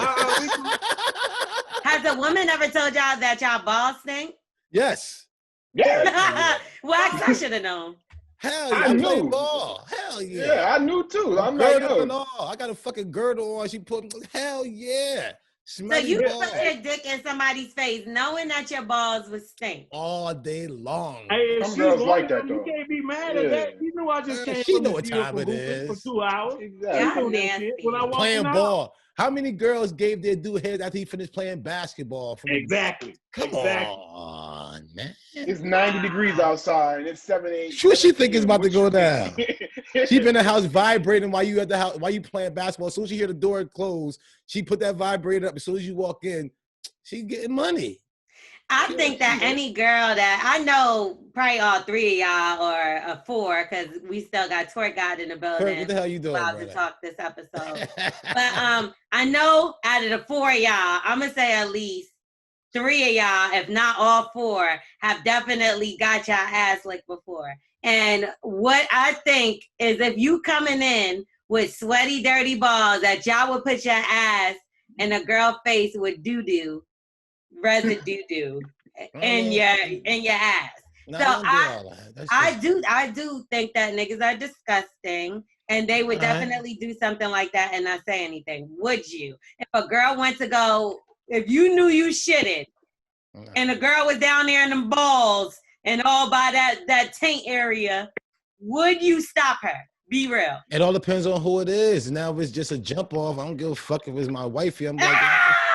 Has a woman ever told y'all that y'all balls stink?
Yes.
Yeah.
Wax, I should have known.
Hell yeah, I play ball. Hell yeah.
Yeah, I knew too. I'm
girded
like,
up and all. I got a fucking girdle on. She put, hell yeah.
So you put your dick in somebody's face knowing that your balls would stink
all day long.
Hey,
some girls like that though.
You can't be mad at that. You know I just came
she
from
know
the
what
field
time
for
it is.
2 hours.
Exactly.
When I
playing ball. How many girls gave their dude head after he finished playing basketball?
Exactly.
Come on, man.
It's 90 degrees outside and it's 7, 8.
Sure, she think it's about to go down. She been in the house vibrating while you at the house, while you playing basketball. As soon as she hear the door close, she put that vibrator up. As soon as you walk in, she getting money.
I think that any girl that I know, probably all 3 of y'all or a 4, because we still got Twerk God in the building.
Twerk, what the hell you doing,
allowed
brother?
to talk this episode. But I know out of the 4 of y'all, I'm gonna say at least 3 of y'all, if not all 4, have definitely got y'all ass licked before. And what I think is if you coming in with sweaty, dirty balls that y'all would put your ass in a girl face with doo-doo, residue in your ass.
No,
so I do think that niggas are disgusting and they would definitely do something like that and not say anything. Would you? If a girl went to go, if you knew you shitted and a girl was down there in them balls and all by that taint area, would you stop her? Be real.
It all depends on who it is. Now, if it's just a jump off, I don't give a fuck if it's my wifey. I'm like,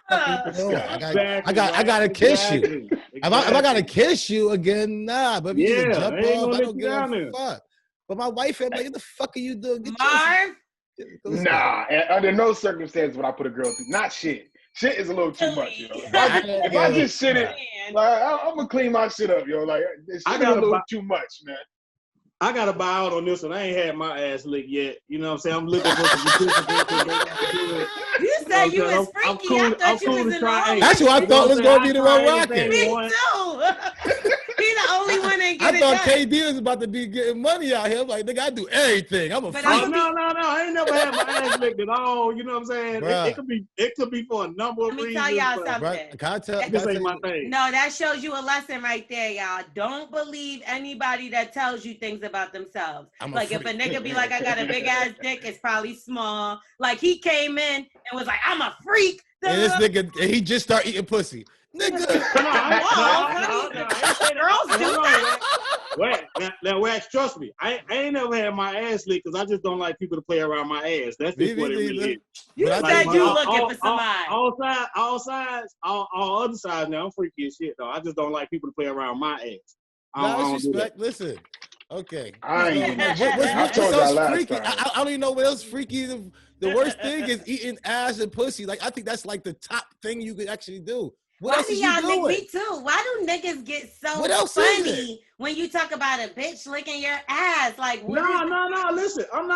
I gotta kiss you. Exactly. If I gotta kiss you again, nah. But if you just jump off, I don't give a fuck. But my wife, I'm like, what the fuck are you doing?
Marv?
Nah, under no circumstance would I put a girl through. Not shit. Shit is a little too much, yo. If I just shit it, like, I'm gonna clean my shit up, yo. Like, this shit is a little too much, man.
I gotta buy out on this one. I ain't had my ass licked yet. You know what I'm saying? I'm looking for some participants.
You said you was freaky. I thought you was in the wrong.
That's who I thought was gonna be the one rocking.
Me too. He the only one that get it
done. I thought KD was about to be getting money out here. I'm like, nigga, I do everything. I'm a freak.
No. I ain't never had my ass licked at all. You know what I'm saying? It could be for a number of reasons.
Let me tell y'all something.
This ain't my thing.
No, that shows you a lesson right there, y'all. Don't believe anybody that tells you things about themselves. Like if a nigga be like, I got a big ass dick, it's probably small. Like he came in and was like, I'm a freak.
And this nigga, he just started eating pussy. Nigga.
Girls do that.
Wait, now, Wax, trust me. I ain't never had my ass licked because I just don't like people to play around my ass. That's just what it really is.
You said you looking for somebody.
All other sides now, I'm freaky as shit, though. I just don't like people to play around my ass.
No, respect. Listen. Okay.
I told y'all last time.
I don't even know what else freaky. The worst thing is eating ass and pussy. Like, I think that's like the top thing you could actually do. What else is you doing?
Me too. Why do niggas get so funny when you talk about a bitch licking your ass? Like,
no. Listen, I'm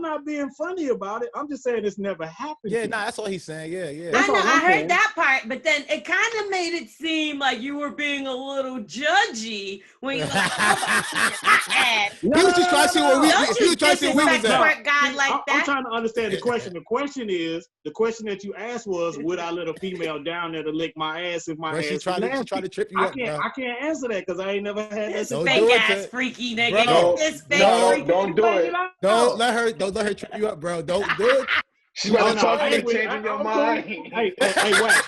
not being funny about it. I'm just saying it's never happened.
Yeah, that's all he's saying. Yeah.
I know. I heard that part, but then it kind of made it seem like you were being a little judgy when you. He
was just trying to see what we. He was trying to see what we was
at. I'm trying to understand the question. The question that you asked was, would I let a female down there to lick my ass if my ass
she tried to trip you up?
I can't answer that because I ain't never had
this fake ass freaky nigga.
Don't do it.
Don't let her trip you up, bro. Don't do it.
She want to talk to you, changing your mind.
Hey, Wax.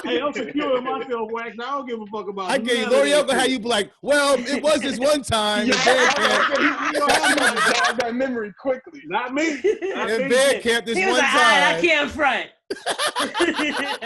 I'm secure in myself, Wax. I don't give a fuck about.
I get Lorel gonna have you be like, well, it was this one time.
You don't have that memory quickly.
Not me.
In bed camp this one time.
I can't front.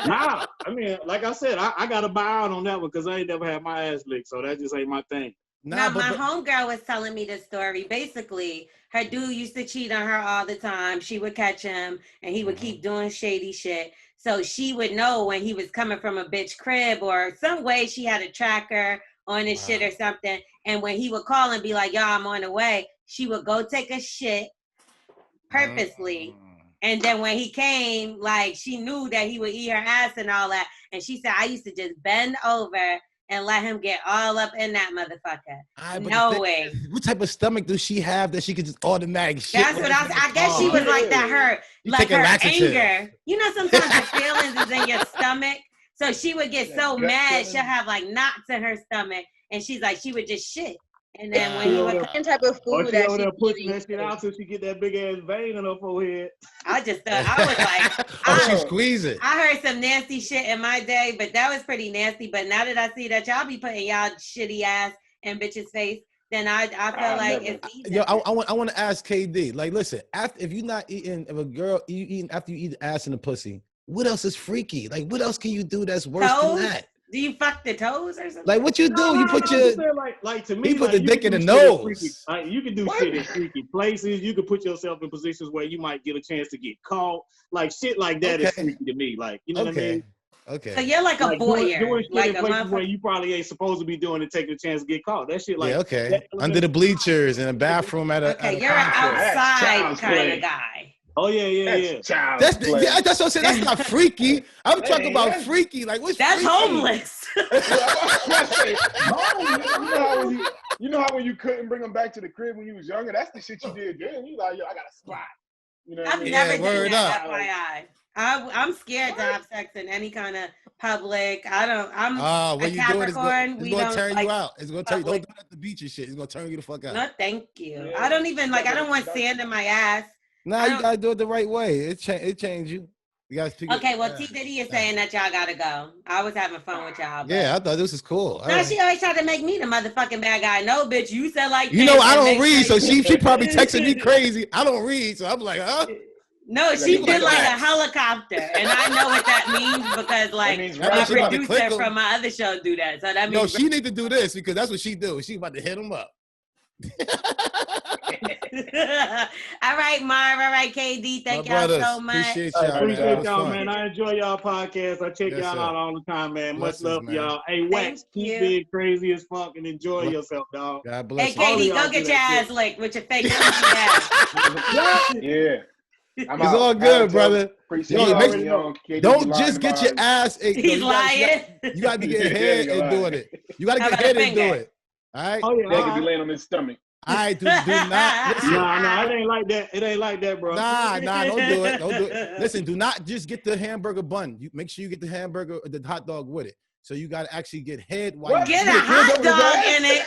Nah, I mean, like I said, I got to buy out on that one because I ain't never had my ass licked, so that just ain't my thing.
Now, my homegirl was telling me this story. Basically, her dude used to cheat on her all the time. She would catch him, and he would keep doing shady shit. So she would know when he was coming from a bitch crib or some way she had a tracker on his shit or something. And when he would call and be like, yo, I'm on the way, she would go take a shit purposely. And then when he came, like, she knew that he would eat her ass and all that. And she said, I used to just bend over and let him get all up in that motherfucker. No way.
What type of stomach does she have that she could just automatic shit?
That's what I guess she was like that. Her anger. You know, sometimes the feelings is in your stomach. So she would get so mad, she'll have like knots in her stomach. And she's like, she would just shit. And then when he was
type of food
she
that
over
she
there pushing that shit out till she get that big ass vein in her forehead.
I just thought, I was like,
she squeeze it.
I heard some nasty shit in my day, but that was pretty nasty. But now that I see that y'all be putting y'all shitty ass in bitches' face, then I feel like
never.
it's easy.
Yo, I want to ask KD. Like, listen, if you're not eating, if a girl you eating after you eat ass in the pussy, what else is freaky? Like, what else can you do that's worse than that?
Do you fuck the toes or something?
Like, what you do? You put your
like to me,
he put
like,
the dick in the
freaky,
nose.
like, you can do shit in freaky places. You can put yourself in positions where you might get a chance to get caught. Like shit like that is freaky to me. Like, you know what I mean?
Okay.
So you're like a voyeur,
doing shit
like
in places where you probably ain't supposed to be doing and taking a chance to get caught. That shit like
Under the bleachers in a bathroom at a
you're an outside kind of guy.
Oh yeah.
That's what I'm saying. That's not freaky. I'm talking about freaky. Like what's
that's
freaky?
Homeless.
You know how when you couldn't bring them back to the crib when you was younger, that's the shit you did then. You like, yo, I got a spot. You know what I mean?
Never done that, FYI. I'm scared to have sex in any kind of public. I'm a Capricorn.
It's gonna turn you out. It's gonna turn you. Don't do that at the beach and shit. It's gonna turn you the fuck out.
No, thank you. I don't even I don't want sand in my ass.
Nah, you gotta do it the right way. It change you. You guys
okay, well, T Diddy is saying that y'all gotta go. I was having fun with y'all.
Yeah, I thought this was cool.
No, she always tried to make me the motherfucking bad guy. No, bitch, you said like
you know I don't read, so she probably texted me crazy. I don't read, so I'm like, huh?
No, she did like a helicopter, and I know what that means because like my producer from my other show do that. So that means
no, she need to do this because that's what she do. She about to hit him up.
All right, Marv. All right, KD. Thank y'all so much.
Appreciate y'all,
man. I enjoy y'all podcast. I check y'all out all the time, man. Much love for y'all. Hey, Wax, keep being crazy as fuck and enjoy yourself, dog.
God bless
you. Hey, KD, go get your ass licked with your fake ass.
Yeah.
It's all good, brother. Don't just get your ass.
He's lying.
You got to get head and doing it. You got to get head and do it. All right.
Oh, yeah. They could be laying on his stomach.
All right, do not. Listen.
Nah, it ain't like that. It ain't like that, bro.
Nah, don't do it. Don't do it. Listen, do not just get the hamburger bun. You make sure you get the hamburger, the hot dog with it. So you got to actually get head while
you get a hot dog in it.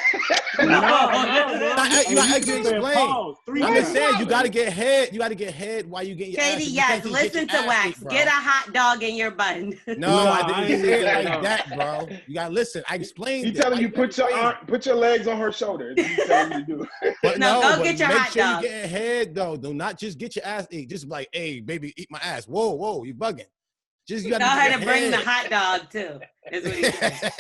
You got to actually explain. I'm just saying you got to get head. You got to get head while you get your ass.
Katie, yes, listen to Wax. Get a hot dog in your bun.
No, I didn't say it like that, bro. You got to listen. I explained.
He's telling you put your legs on her shoulder. He's telling you to do it.
But
go get your hot dog.
Make sure you get head though. Do not just get your ass ate. Just like, hey, baby, eat my ass. Whoa, you bugging. Just you
tell her to bring the hot dog too. Is what he
said.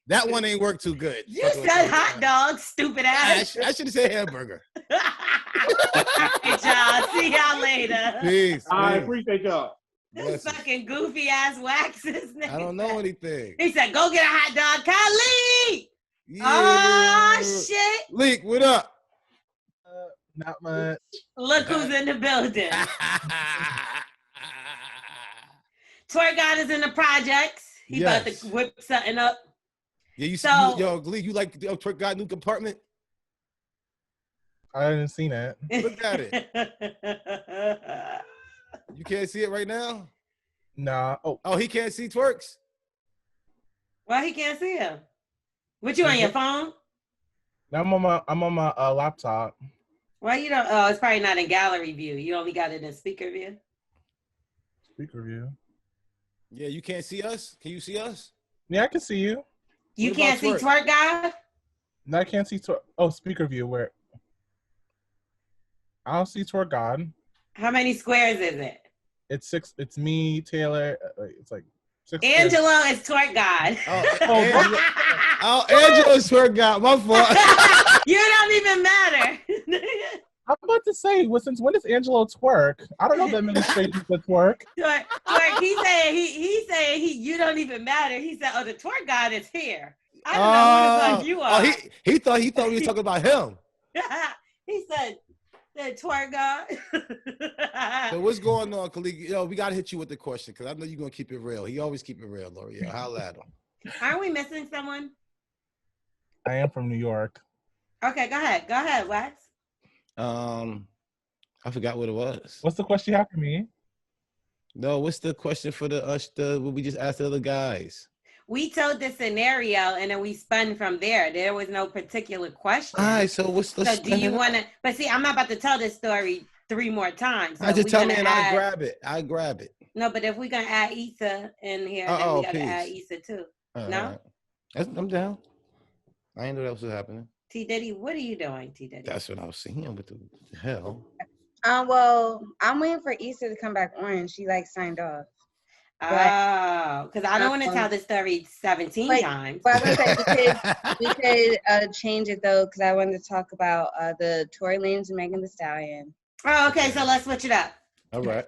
That one ain't worked too good.
You said hot dog, stupid ass.
I should have said hamburger.
All right, y'all. See y'all later.
Peace.
I appreciate y'all.
This fucking goofy ass Waxes.
I don't know anything.
He said, "Go get a hot dog, Khalid." Yeah. Oh shit.
Leak, what up?
Not much.
Look who's in the building. Twerk God is in the projects. He about to whip something up.
Yeah, you see, yo, Glee, you like Twerk God new compartment?
I haven't seen that.
Look at it. You can't see it right now?
Nah.
Oh, he can't see Twerks?
Why he can't see him? What, you on your phone?
I'm on my laptop.
Why you don't? Oh, it's probably not in gallery view. You only got it in speaker view.
Speaker view.
Yeah, you can't see us? Can you see us?
Yeah, I can see you.
You can't see Twerk God?
No, I can't see Twerk. Oh, speaker view. Where? I don't see Twerk God.
How many squares is it?
It's 6. It's me, Taylor. It's like 6.
Angelo is Twerk God.
Angelo's Twerk God. My fault.
You don't even matter.
I'm about to say, well, since when does Angelo twerk? I don't know that many straight people twerk.
Twerk. He saying you don't even matter. He said, oh, the twerk God is here. I don't know who the fuck you are.
Oh, he thought we was talking about him.
He said, the twerk God.
So what's going on, Khalid? Yo, we gotta hit you with the question because I know you're gonna keep it real. He always keep it real, Lorel. Holla at him.
Aren't we missing someone?
I am from New York.
Okay, go ahead, Wax.
I forgot what it was.
What's the question you have for me?
No, what's the question for the what we just asked the other guys?
we told the scenario and then we spun from there. There was no particular question.
All right, so
so do you want to? But see, I'm not about to tell this story 3 more times. So
I just tell me and I grab it. I grab it.
No, but if we're gonna add Issa in here, then we gotta add Issa too. No,
right. I'm down. I didn't know that was happening.
T Diddy, what are you doing, T Diddy?
That's what I was seeing. What the hell?
Well, I'm waiting for Issa to come back on. She like signed off.
Oh, because I don't want to tell the story 17 times.
But I was gonna say we could change it though, because I wanted to talk about the Tory Lanez and Megan Thee Stallion.
Oh, okay. So let's switch it up.
All right.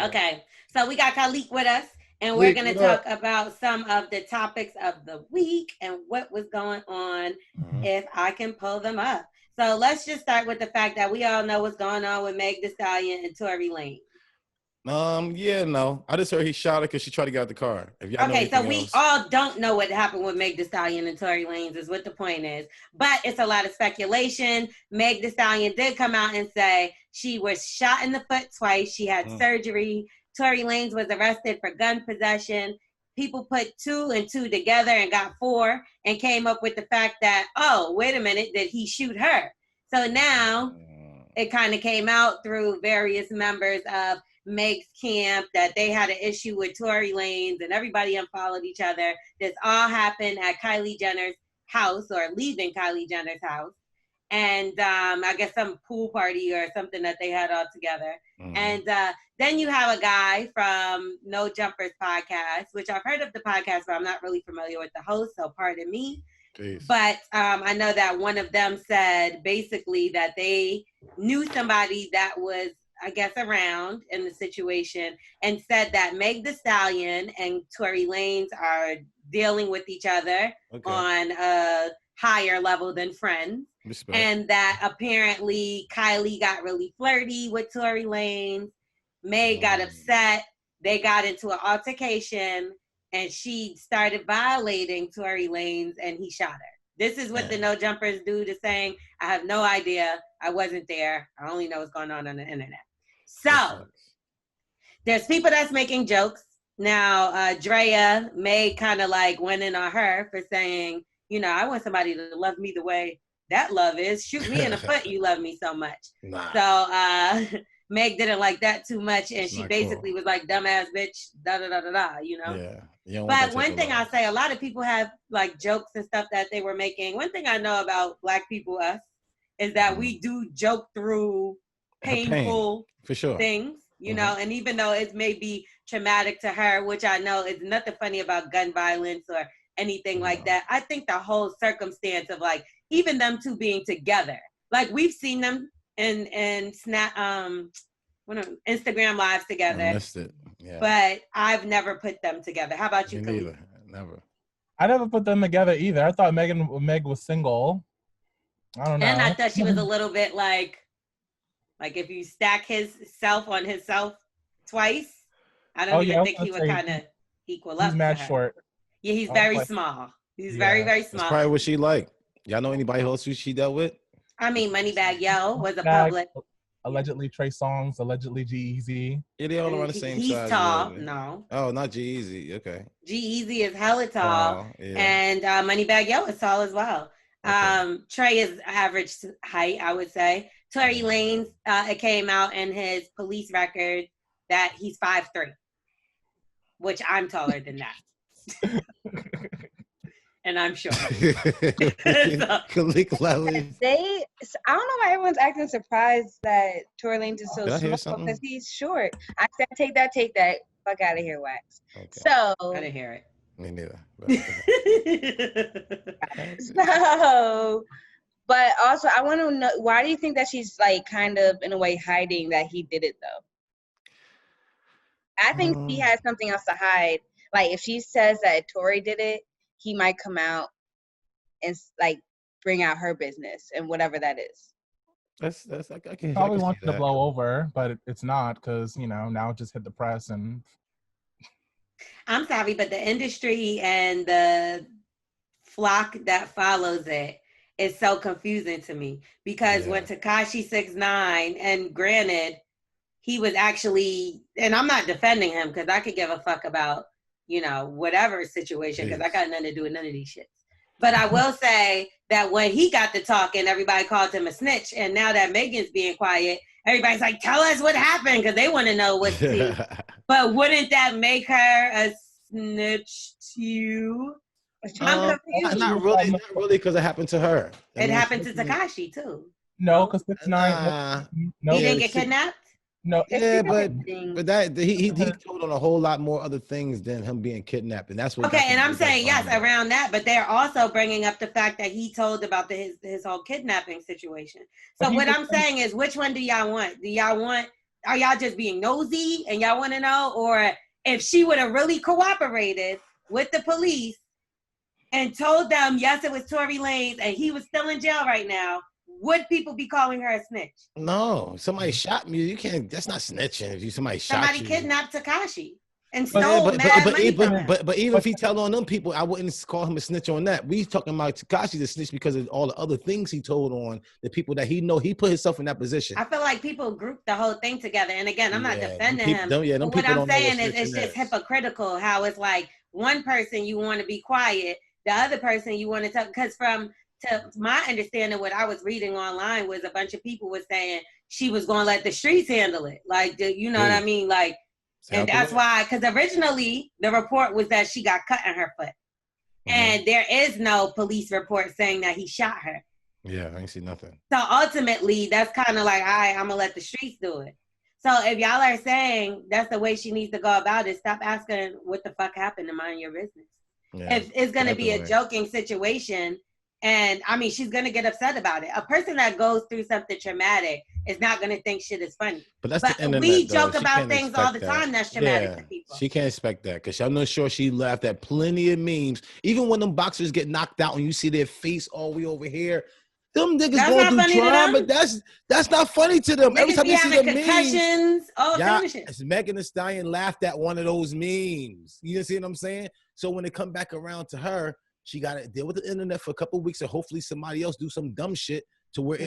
Okay. So we got Khalik with us, and we're going to talk about some of the topics of the week and what was going on, if I can pull them up. So let's just start with the fact that we all know what's going on with Meg Thee Stallion and Tory Lanez.
I just heard he shot her because she tried to get out the car.
Okay, so we all don't know what happened with Meg Thee Stallion and Tory Lanez is what the point is. But it's a lot of speculation. Meg Thee Stallion did come out and say she was shot in the foot twice. She had surgery. Tory Lanez was arrested for gun possession. People put 2 and 2 together and got 4 and came up with the fact that, oh, wait a minute, did he shoot her? So now it kind of came out through various members of Meg's camp that they had an issue with Tory Lanez and everybody unfollowed each other. This all happened at Kylie Jenner's house or leaving Kylie Jenner's house. And I guess some pool party or something that they had all together. And then you have a guy from No Jumpers podcast, which I've heard of the podcast, but I'm not really familiar with the host, so pardon me.
Jeez.
But I know that one of them said basically that they knew somebody that was, I guess, around in the situation and said that Meg Thee Stallion and Tory Lanez are dealing with each other on a higher level than friends. Respect. And that apparently Kylie got really flirty with Tory Lanez. Meg got upset. They got into an altercation and she started violating Tory Lanez and he shot her. This is what the No Jumpers dude is saying. I have no idea. I wasn't there. I only know what's going on the internet. So there's people that's making jokes. Now, Drea May kind of like went in on her for saying, you know, I want somebody to love me the way that love is. Shoot me in the foot, you love me so much.
Nah.
So Meg didn't like that too much, and she basically was like, dumbass bitch, da-da-da-da-da, you know?
Yeah.
But one thing I'll say, a lot of people have like jokes and stuff that they were making. One thing I know about Black people, us, is that we do joke through painful
for sure
things, you know, and even though it may be traumatic to her, which I know is nothing funny about gun violence or anything like that. I think the whole circumstance of like even them two being together, like we've seen them in Instagram lives together.
I missed it. Yeah.
But I've never put them together. How about you,
Me neither. Never.
I never put them together either. I thought Meg was single. I don't know.
And I thought she was a little bit like if you stack his self on his self twice, I don't even think he would kind of equal up.
He's mad short.
Yeah, he's very small. He's very, very small.
That's probably what she like. Y'all know anybody else who she dealt with?
I mean, Moneybagg Yo was a public.
Allegedly Trey Songz, allegedly G-Eazy.
Yeah, they all around the same
size. He's tall.
Really.
No.
Oh, not G-Eazy. Okay.
G-Eazy is hella tall. And Moneybagg Yo is tall as well. Okay. Trey is average height, I would say. Tory Lanez, it came out in his police record that he's 5'3", which I'm taller than that. And I'm sure.
I don't know why everyone's acting surprised that Tory Lanez is so small because he's short. I said, take that. Fuck out of here, Wax. Okay. So
I didn't hear it.
Me neither.
So, but also I want to know, why do you think that she's like kind of in a way hiding that he did it though? I think he has something else to hide. Like if she says that Tory did it, he might come out and like bring out her business and whatever that is.
That's I can
probably wants to blow over, but it's not because now it just hit the press and.
I'm sorry, but the industry and the flock that follows it is so confusing to me because when Tekashi 6ix9ine, and granted, he was actually, and I'm not defending him because I could give a fuck about you know, whatever situation, because I got nothing to do with none of these shits. But I will say that when he got to talking, everybody called him a snitch. And now that Megan's being quiet, everybody's like, tell us what happened, because they want to know what's tea. But wouldn't that make her a snitch too?
Not really, because it happened to her.
It happened to Tekashi too.
No, because 6ix9ine.
No, he didn't get kidnapped.
No,
yeah, but that he told on a whole lot more other things than him being kidnapped, and that's what.
Okay, and I'm saying yes around that, but they're also bringing up the fact that he told about his whole kidnapping situation. So what I'm saying is, which one do y'all want? Are y'all just being nosy and y'all want to know, or if she would have really cooperated with the police and told them yes, it was Tory Lanez and he was still in jail right now, would people be calling her a snitch?
No, somebody shot me. You can't. That's not snitching. If somebody
kidnapped Tekashi and stole money from him.
But even if he tell on them people, I wouldn't call him a snitch on that. We talking about Tekashi the snitch because of all the other things he told on the people that he know. He put himself in that position.
I feel like people group the whole thing together. And again, I'm not defending him. But what I'm saying is, it's just hypocritical how it's like one person you want to be quiet, the other person you want to talk. Because to my understanding, what I was reading online was a bunch of people were saying she was going to let the streets handle it. Like, you know what I mean? Like, and that's why, because originally the report was that she got cut in her foot. And there is no police report saying that he shot her.
Yeah, I ain't see nothing.
So ultimately, that's kind of like, all right, I'm going to let the streets do it. So if y'all are saying that's the way she needs to go about it, stop asking what the fuck happened and mind your business. Yeah, if it's going to be a joking situation, and I mean, she's going to get upset about it. A person that goes through something traumatic is not going to think shit is funny.
But that's the internet,
we joke about things all the time that's traumatic to people.
She can't expect that because I'm not sure she laughed at plenty of memes. Even when them boxers get knocked out and you see their face all the way over here, them niggas going through trauma. That's not funny to them. Every time they see the memes, Megan Thee Stallion laughed at one of those memes. You see what I'm saying? So when they come back around to her, she got to deal with the internet for a couple of weeks and hopefully somebody else do some dumb shit to where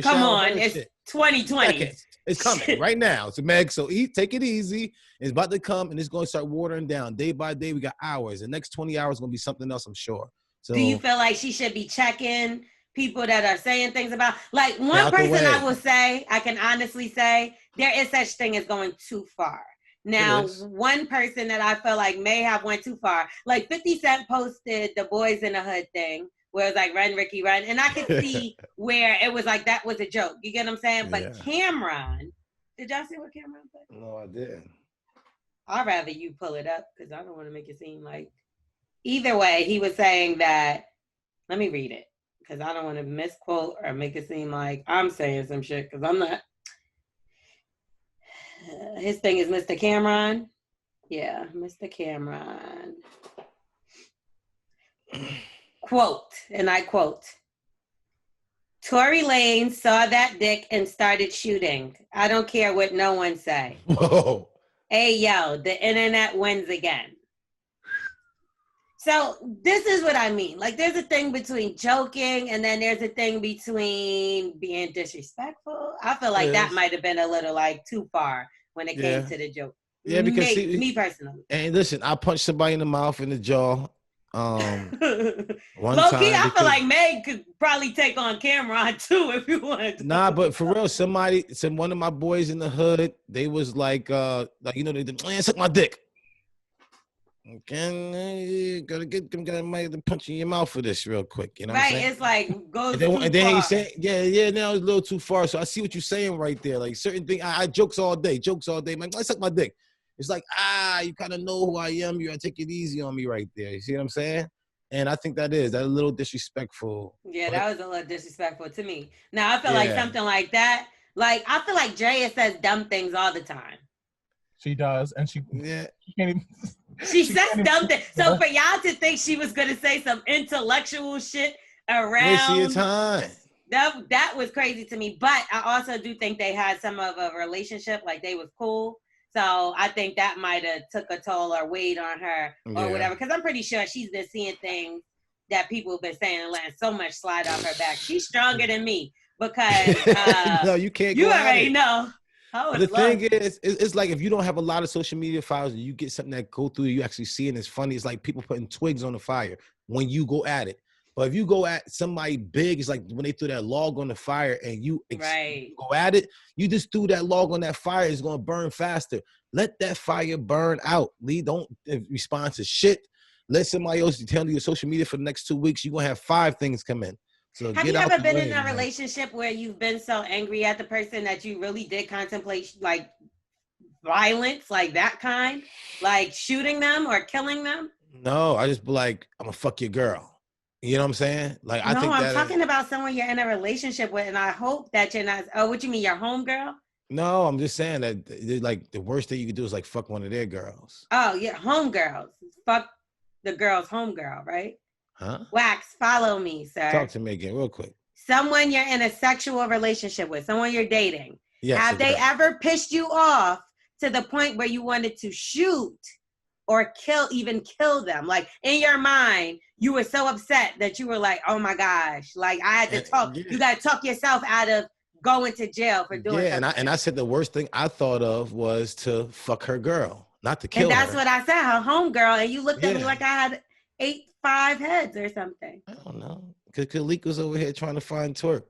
come on, it's 2020.
It's coming right now. So Meg, take it easy. It's about to come and it's going to start watering down day by day. We got hours. The next 20 hours is going to be something else, I'm sure. So,
do you feel like she should be checking people that are saying things about, like, one person I will say, I can honestly say, there is such thing as going too far. Now, one person that I feel like may have went too far, like 50 Cent posted the Boys in the Hood thing, where it's like, run, Ricky, run. And I could see where it was like, that was a joke. You get what I'm saying? But Cameron, did y'all see what Cameron put?
No, I didn't.
I'd rather you pull it up because I don't want to make it seem like. Either way, he was saying that, let me read it because I don't want to misquote or make it seem like I'm saying some shit because I'm not. His thing is Mr. Cameron. Yeah, Mr. Cameron. Quote, and I quote, Tory Lanez saw that dick and started shooting. I don't care what no one say.
Whoa.
Hey, yo, the internet wins again. So this is what I mean. Like, there's a thing between joking and then there's a thing between being disrespectful. I feel like that might have been a little, like, too far when it came to the joke.
Yeah, because
me personally.
And listen, I punched somebody in the mouth, in the jaw.
One low-key, I feel like Meg could probably take on Cameron, too, if you wanted to.
Nah, but for real, one of my boys in the hood, they was like they did, suck my dick. Okay, gotta might punch in your mouth for this real quick. You know what I'm saying?
It's like goes
too far. Then he said, now it's a little too far. So I see what you're saying right there. Like certain things, I jokes all day. Man, I suck my dick. It's like, you kind of know who I am. You gotta take it easy on me right there. You see what I'm saying? And I think that's a little disrespectful.
Yeah, that was a little disrespectful to me. Now I feel like something like that. Like I feel like Drea says dumb things all the time.
She does, and she can't even.
She says dumb things. So for y'all to think she was gonna say some intellectual shit around
time.
That was crazy to me. But I also do think they had some of a relationship, like they was cool. So I think that might have took a toll or weighed on her or whatever. Because I'm pretty sure she's been seeing things that people have been saying and letting so much slide off her back. She's stronger than me because
no, you can't.
You already know. But
the thing is, it's like if you don't have a lot of social media files and you get something that go through, you actually see it and it's funny. It's like people putting twigs on the fire when you go at it. But if you go at somebody big, it's like when they threw that log on the fire and you go at it, you just threw that log on that fire, it's going to burn faster. Let that fire burn out. Lee, don't respond to shit. Let somebody else tell you your social media for the next 2 weeks. You're going to have 5 things come in. So
have you ever been in a relationship where you've been so angry at the person that you really did contemplate like violence, like that kind, like shooting them or killing them?
No, I just be like, I'm gonna fuck your girl. You know what I'm saying? Like, I think
I'm talking about someone you're in a relationship with, and I hope that you're not. Oh, what you mean, your homegirl?
No, I'm just saying that like the worst thing you could do is like fuck one of their girls.
Oh, yeah, homegirls. Fuck the girl's homegirl, right?
Huh?
Wax, follow me, sir.
Talk to me again real quick.
Someone you're in a sexual relationship with, someone you're dating.
Yes,
have they ever pissed you off to the point where you wanted to shoot or even kill them? Like in your mind, you were so upset that you were like, oh my gosh, like I had to talk. Yeah. You got to talk yourself out of going to jail for doing something.
And I said the worst thing I thought of was to fuck her girl, not to kill her.
And that's what I said, her homegirl. And you looked at me like I had 5 heads or something.
I don't know. Because Kalik was over here trying to find Twerk.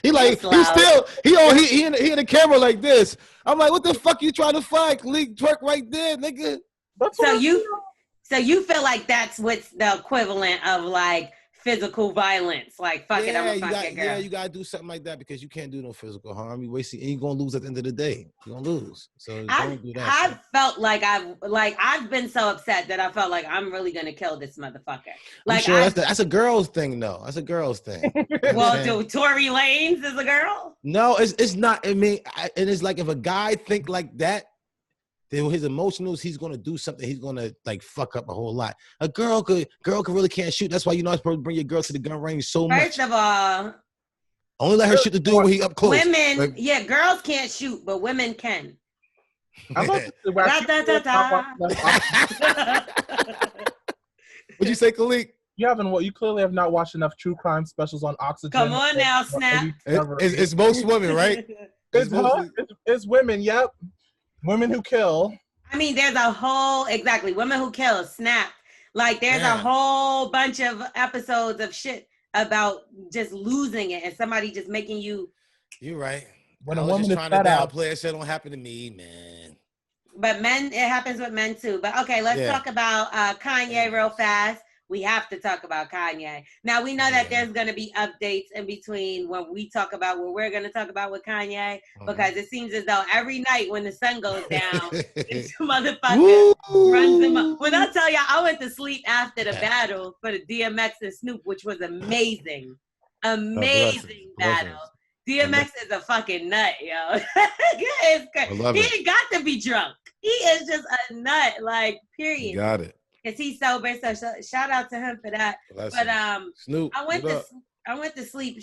he in the camera like this. I'm like, what the fuck you trying to find? Kalik, Twerk right there, nigga.
So you feel like that's what's the equivalent of like physical violence, like fuck it, I'm gonna fuck your girl.
Yeah, you gotta do something like that because you can't do no physical harm. You wasting, and you're gonna lose at the end of the day. You're gonna lose. So don't do that.
I've felt like I've been so upset that I felt like I'm really gonna kill this motherfucker. Like,
I'm sure that's a girl's thing, though. That's a girl's thing.
Well, Tory Lanez is a girl?
No, it's not. I mean, and it's like if a guy think like that, then his emotionals, he's gonna do something. He's gonna like fuck up a whole lot. A girl really can't shoot. That's why you're not supposed to bring your girl to the gun range so much.
First of all,
only let her shoot the dude when he up close.
Women, girls can't shoot, but women can.
What'd you say, Kalik?
You clearly have not watched enough true crime specials on Oxygen.
Come on now, Snap.
It's most women, right?
It's women. Yep. Women who kill.
I mean, there's a whole, women who kill, Snap. Like, there's a whole bunch of episodes of shit about just losing it and somebody just making you.
You're right.
When
I was just trying to downplay it, so it don't happen to me, man.
But men, it happens with men too. But okay, let's talk about Kanye real fast. We have to talk about Kanye. Now, we know that there's going to be updates in between when we talk about what we're going to talk about with Kanye, because it seems as though every night when the sun goes down, this motherfucker runs him up. When I tell y'all, I went to sleep after the battle for the DMX and Snoop, which was amazing. Amazing battle. DMX is a fucking nut, yo. He ain't got to be drunk. He is just a nut, like, period.
You got it.
Cause he's sober, so shout out to him for that.
Bless
but
Snoop,
I went to sleep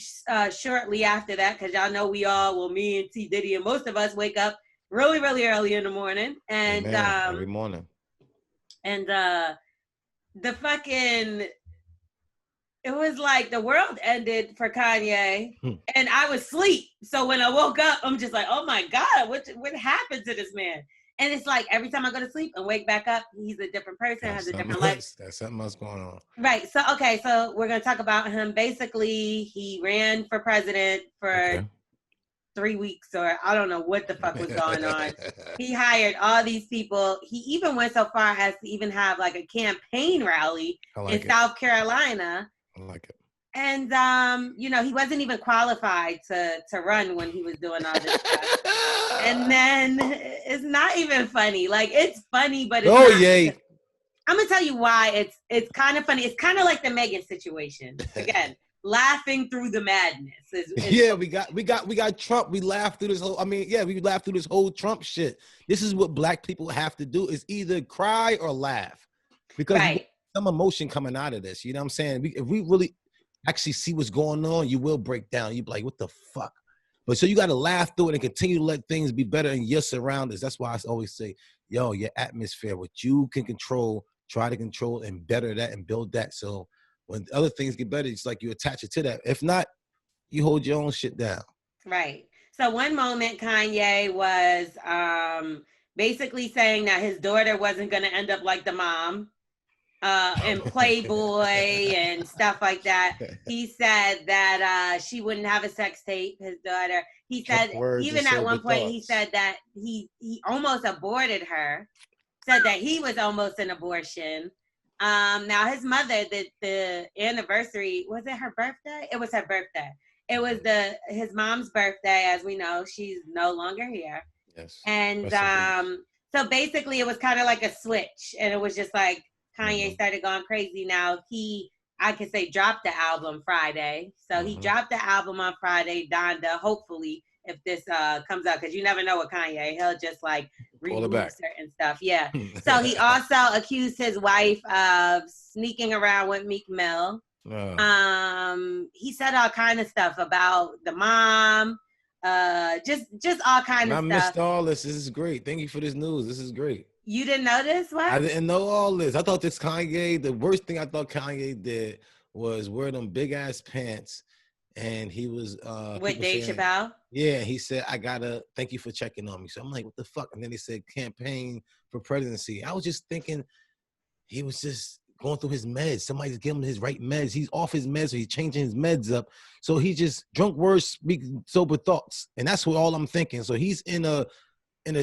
shortly after that, because y'all know me and T Diddy and most of us wake up really, really early in the morning, and
every morning.
And the fucking, it was like the world ended for Kanye, and I was asleep. So when I woke up, I'm just like, oh my God, what happened to this man? And it's like every time I go to sleep and wake back up, he's a different person, has a different life.
That's something else going on.
Right. So, okay. So we're going to talk about him. Basically, he ran for president for 3 weeks, or I don't know what the fuck was going on. He hired all these people. He even went so far as to even have like a campaign rally in South Carolina.
I like it.
And, he wasn't even qualified to run when he was doing all this stuff. And then it's not even funny. Like, it's funny, but it's not.
Yay.
I'm going to tell you why it's kind of funny. It's kind of like the Megan situation. Again, laughing through the madness.
We got Trump. We laughed through this whole, we laughed through this whole Trump shit. This is what black people have to do, is either cry or laugh. Because some emotion coming out of this. You know what I'm saying? If we really actually see what's going on, you will break down. You be like, what the fuck? But so you got to laugh through it and continue to let things be better in your surroundings. That's why I always say, your atmosphere, what you can control, try to control and better that and build that. So when other things get better, it's like you attach it to that. If not, you hold your own shit down.
Right. So one moment Kanye was basically saying that his daughter wasn't going to end up like the mom and Playboy and stuff like that. He said that she wouldn't have a sex tape, his daughter. He said, even at one point, he said that he almost aborted her, said that he was almost an abortion. Now his mother, the anniversary, was it her birthday? It was her birthday. It was his mom's birthday, as we know. She's no longer here.
Yes.
And so basically it was kind of like a switch. And it was just like Kanye started going crazy. Now I could say dropped the album Friday. So he dropped the album on Friday, Donda, hopefully, if this comes out, because you never know with Kanye. He'll just like remove certain stuff. Yeah. So he also accused his wife of sneaking around with Meek Mill. He said all kind of stuff about the mom, just all kind of stuff. I
missed all this. This is great. Thank you for this news. This is great.
You didn't know this? What?
I didn't know all this. I thought the worst thing I thought Kanye did was wear them big ass pants, and he was
with Dave Chappelle.
Yeah, he said, "I gotta thank you for checking on me." So I'm like, "What the fuck?" And then he said, "Campaign for presidency." I was just thinking he was just going through his meds. Somebody's giving him his right meds. He's off his meds, so he's changing his meds up. So he just drunk words, speak sober thoughts, and that's what all I'm thinking. So he's in a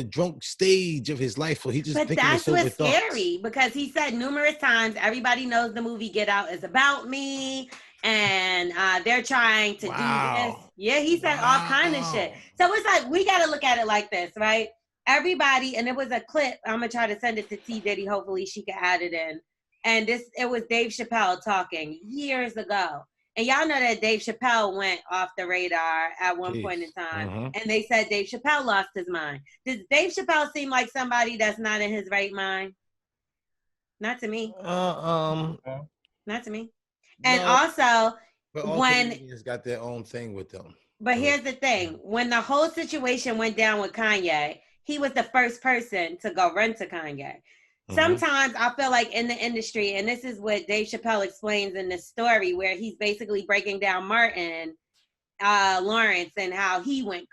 drunk stage of his life, so he just thinking of sober thoughts. But that's what's
scary, because he said numerous times, everybody knows the movie Get Out is about me, and they're trying to do this. Yeah, he said all kind of shit. So it's like, we got to look at it like this, right? Everybody, and it was a clip, I'm going to try to send it to T. Diddy, hopefully she can add it in. And it was Dave Chappelle talking years ago. And y'all know that Dave Chappelle went off the radar at one point in time. And they said Dave Chappelle lost his mind. Does Dave Chappelle seem like somebody that's not in his right mind? Not to me. Not to me. And also,
but all comedians got their own thing with them.
But here's the thing. When the whole situation went down with Kanye, he was the first person to go run to Kanye. Sometimes I feel like in the industry, and this is what Dave Chappelle explains in this story, where he's basically breaking down Martin Lawrence and how he went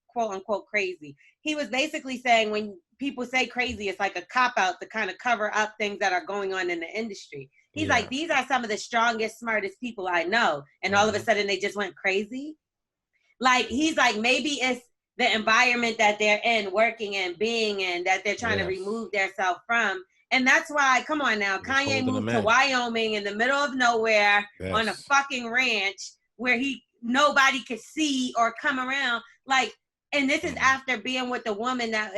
quote unquote crazy. He was basically saying when people say crazy, it's like a cop out to kind of cover up things that are going on in the industry. He's like, these are some of the strongest, smartest people I know. And all of a sudden they just went crazy. Like, he's like, maybe it's the environment that they're in, working and being in, that they're trying to remove themselves from. And that's why, come on now, Kanye moved to Wyoming in the middle of nowhere on a fucking ranch where nobody could see or come around. Like, and this is after being with the woman that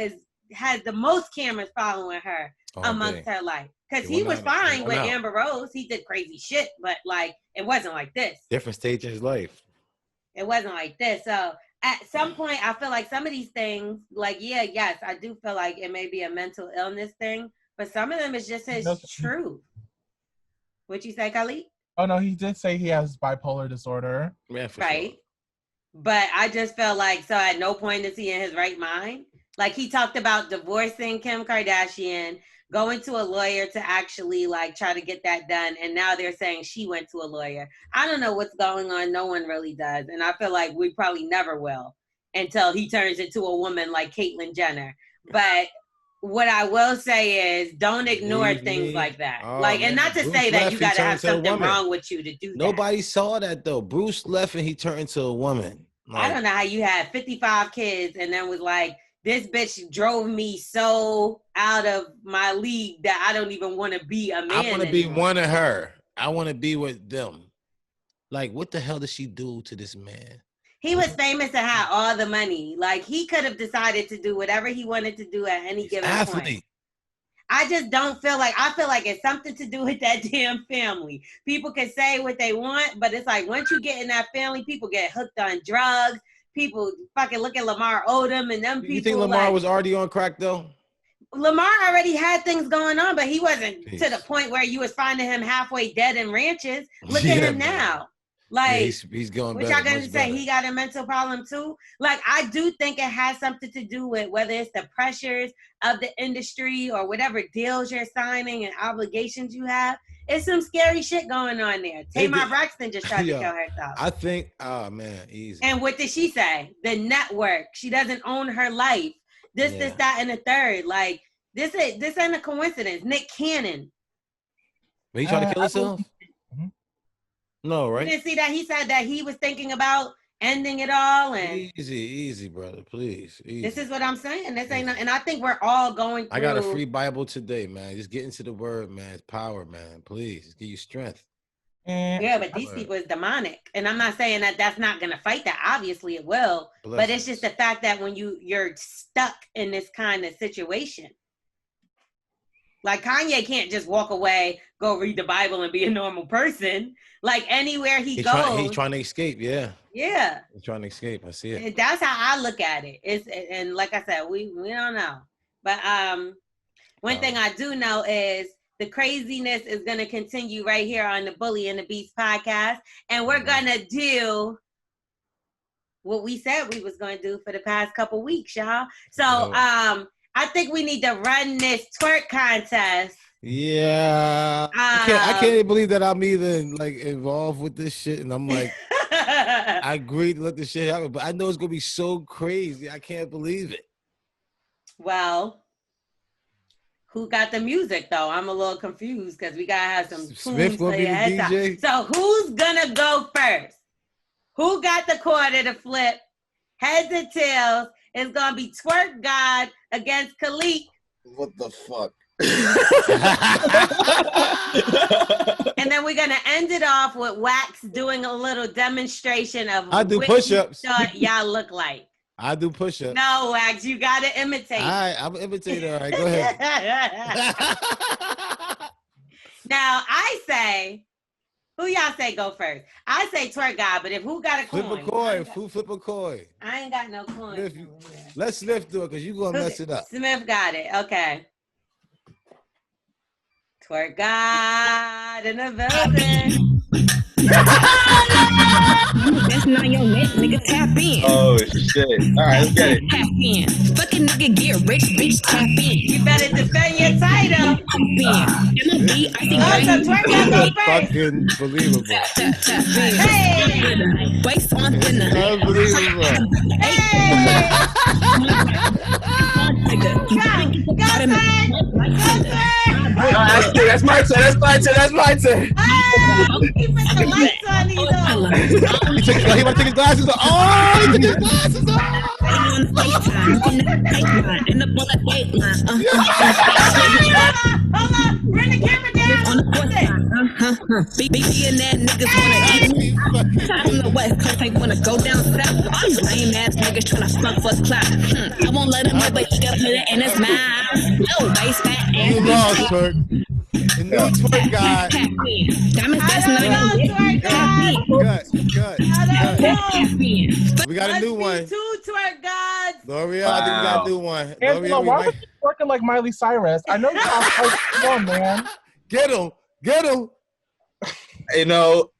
has the most cameras following her amongst her life. Because he was fine with Amber Rose. He did crazy shit, but like, it wasn't like this.
Different stage in his life.
It wasn't like this. So at some point, I feel like some of these things, like, yes, I do feel like it may be a mental illness thing, but some of them is just his truth. What'd you say, Khalid?
Oh, no, he did say he has bipolar disorder.
Yeah, for
right.
Sure.
But I just felt like, so at no point is he in his right mind. Like, he talked about divorcing Kim Kardashian, going to a lawyer to actually like try to get that done. And now they're saying she went to a lawyer. I don't know what's going on. No one really does. And I feel like we probably never will until he turns into a woman like Caitlyn Jenner. But what I will say is don't ignore things like that. And not to say that you got to have something wrong with you to do that.
Nobody saw that though. Bruce left and he turned into a woman.
Like, I don't know how you had 55 kids and then was like, this bitch drove me so out of my league that I don't even want to be a man.
I want to be one of her. I want to be with them. Like, what the hell did she do to this man?
He was famous and had all the money. Like, he could have decided to do whatever he wanted to do at any given point. I just don't feel like, I feel like it's something to do with that damn family. People can say what they want, but it's like once you get in that family, people get hooked on drugs. People fucking look at Lamar Odom and them people.
You think Lamar was already on crack though?
Lamar already had things going on, but he wasn't to the point where you was finding him halfway dead in ranches. Look at him now. Like,
he's going
what y'all gonna say? He got a mental problem too? Like, I do think it has something to do with whether it's the pressures of the industry or whatever deals you're signing and obligations you have. It's some scary shit going on there. Tamar Braxton just tried to kill herself.
I think, oh man, easy.
And what did she say? The network. She doesn't own her life. This, that, and the third. Like, this ain't a coincidence. Nick Cannon.
But he tried to kill himself? No, right?
You didn't see that? He said that he was thinking about ending it all. And
easy, brother, please. Easy.
This is what I'm saying. This ain't, and I think we're all going through.
I got a free Bible today, man. Just get into the word, man. It's power, man. Please, just give you strength.
Yeah, but these people is demonic, and I'm not saying that that's not gonna fight that. Obviously, it will. But it's just the fact that when you're stuck in this kind of situation. Like Kanye can't just walk away, go read the Bible, and be a normal person. Like anywhere he goes,
he's trying to escape. Yeah. He's trying to escape. I see it.
That's how I look at it. And like I said, we don't know. But one thing I do know is the craziness is gonna continue right here on the Bully and the Beast podcast, and we're gonna do what we said we was gonna do for the past couple weeks, y'all. So I think we need to run this twerk contest.
Yeah. I can't even believe that I'm even like involved with this shit. And I'm like, I agreed to let this shit happen, but I know it's going to be so crazy. I can't believe it.
Well, who got the music though? I'm a little confused because we got to have some
Smith going to be the DJ.
So who's going to go first? Who got the quarter to flip? Heads and tails. It's going to be Twerk God against Khalik.
What the fuck?
And then we're going to end it off with Wax doing a little demonstration of
I do push-ups.
What y'all look like.
I do push-ups.
No, Wax, you got to imitate.
All right, I'm an imitator. All right, go ahead.
Now, I say... Who y'all say go first? I say Twerk God, but if who got a coin?
Flip a coin. Who flip a coin?
I ain't got no coin.
Let Smith do it because you're going to mess it up.
Smith got it. Okay. Twerk God in the building.
That's not your neck, nigga. Tap in.
Oh shit! All right, let's get it.
Tap in. Fucking nigga, get rich, bitch. Tap in.
You better defend your title.
Tap in. MLB, I think.
Oh, so Twerk God go first.
Fucking believable.
Hey.
Waist on thinner.
Unbelievable.
Hey. Go,
That's my turn. That's my turn.
He put the lights on these.
He want to take his glasses off. Oh, he took his glasses off.
Hold on. Bring the camera down.
On the fourth time. BB and that niggas wanna eat me. On the west coast, they wanna go down south. All these lame ass niggas tryna fuck for clout. I won't let him know, but he got put it in his mouth. No, base fat ass.
You lost, Twerk. The new Twerk God. Good. We got a new one.
Two Twerk Gods.
L'Oreal, I think we got a new one.
Angela, why are you working like Miley Cyrus? I know you are. Come on, man.
Get him.
You know,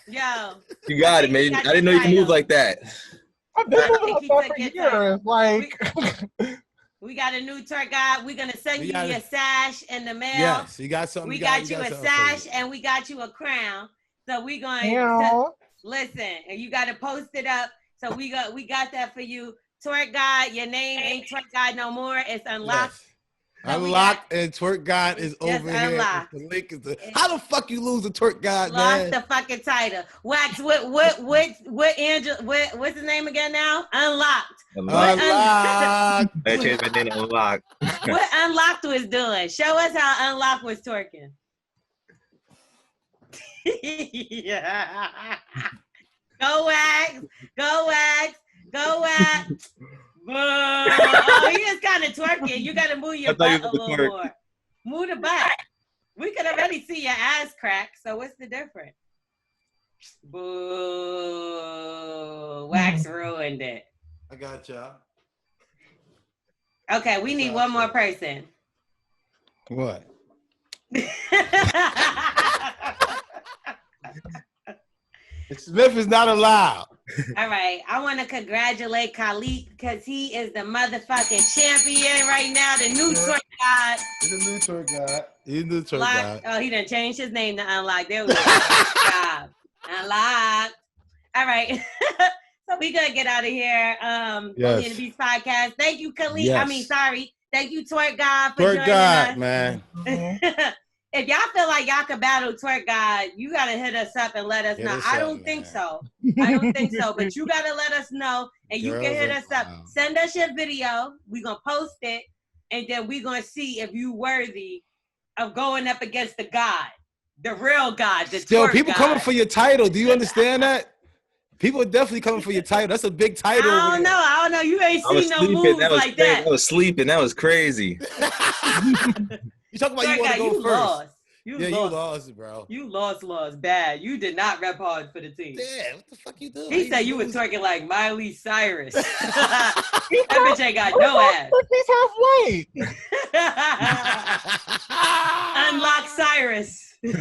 Yo.
You got it, man. I didn't know you could move like that.
I've been moving like that for years. Like.
We got a new Twerk God. We're gonna send you your sash in the mail.
Yes, you got something.
We got you a sash and we got you a crown. So we going listen, and you got to post it up. So we got that for you. Twerk God, your name ain't Twerk God no more. It's unlocked.
Yes. Unlocked and Twerk God is over here.
Unlocked.
The link is how the fuck you lose the Twerk God,
Lost
man?
the fucking title. Wax. What Angel? What's his name again now? Unlocked.
Unlocked. They changed my name to Unlocked.
What Unlocked was doing? Show us how Unlocked was twerking. Yeah. Go Wax. Oh, he is kind of twerking. You got to move your butt a little more. Move the butt. We could already see your ass crack. So what's the difference? Boo. Wax ruined it.
I got y'all.
Okay, we need one more person.
What? Smith is not allowed.
All right, I want to congratulate Khalik because he is the motherfucking champion right now, the new Twerk God.
He's a new Twerk God. He's the twerk
Lock.
god.
Oh, he done changed his name to Unlock. There we go. Job. Unlocked. All right. So we gonna get out of here. Bully and the Beast podcast. Thank you, Khalid.
Yes.
Thank you, Twerk God, for
Twerk
joining
God,
us.
man.
If y'all feel like y'all can battle Twerk God, you gotta hit us up and let us know. I don't think so. But you gotta let us know, and you can hit us up. Send us your video. We gonna post it, and then we gonna see if you worthy of going up against the God, the real God. The
Still,
Twerk
people
God.
coming for your title. Do you understand that? People are definitely coming for your title. That's a big title.
I don't know. You ain't seen no moves like that.
I was sleeping. That was crazy.
You talking about you want to go first?
Lost.
You lost, bro.
You lost bad. You did not rep hard for the team.
Yeah, what the fuck you doing?
He said you was twerking like Miley Cyrus. That bitch ain't got no ass.
He's half white.
Unlock Cyrus. All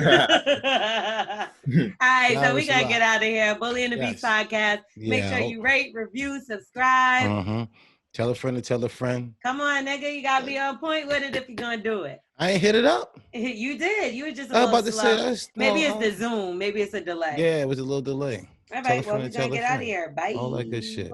right, so we gotta get out of here. Bully and the Beast podcast. Make sure you rate, review, subscribe.
Tell a friend to tell a friend.
Come on, nigga. You gotta be on point with it if you're gonna do it.
I ain't hit it up.
You did. You were just a
I was
little
about to
slow.
say
Maybe it's the Zoom. Maybe it's a delay.
Yeah, it was a little delay.
All right, well, we're gonna get out of here. Bye.
All that good shit.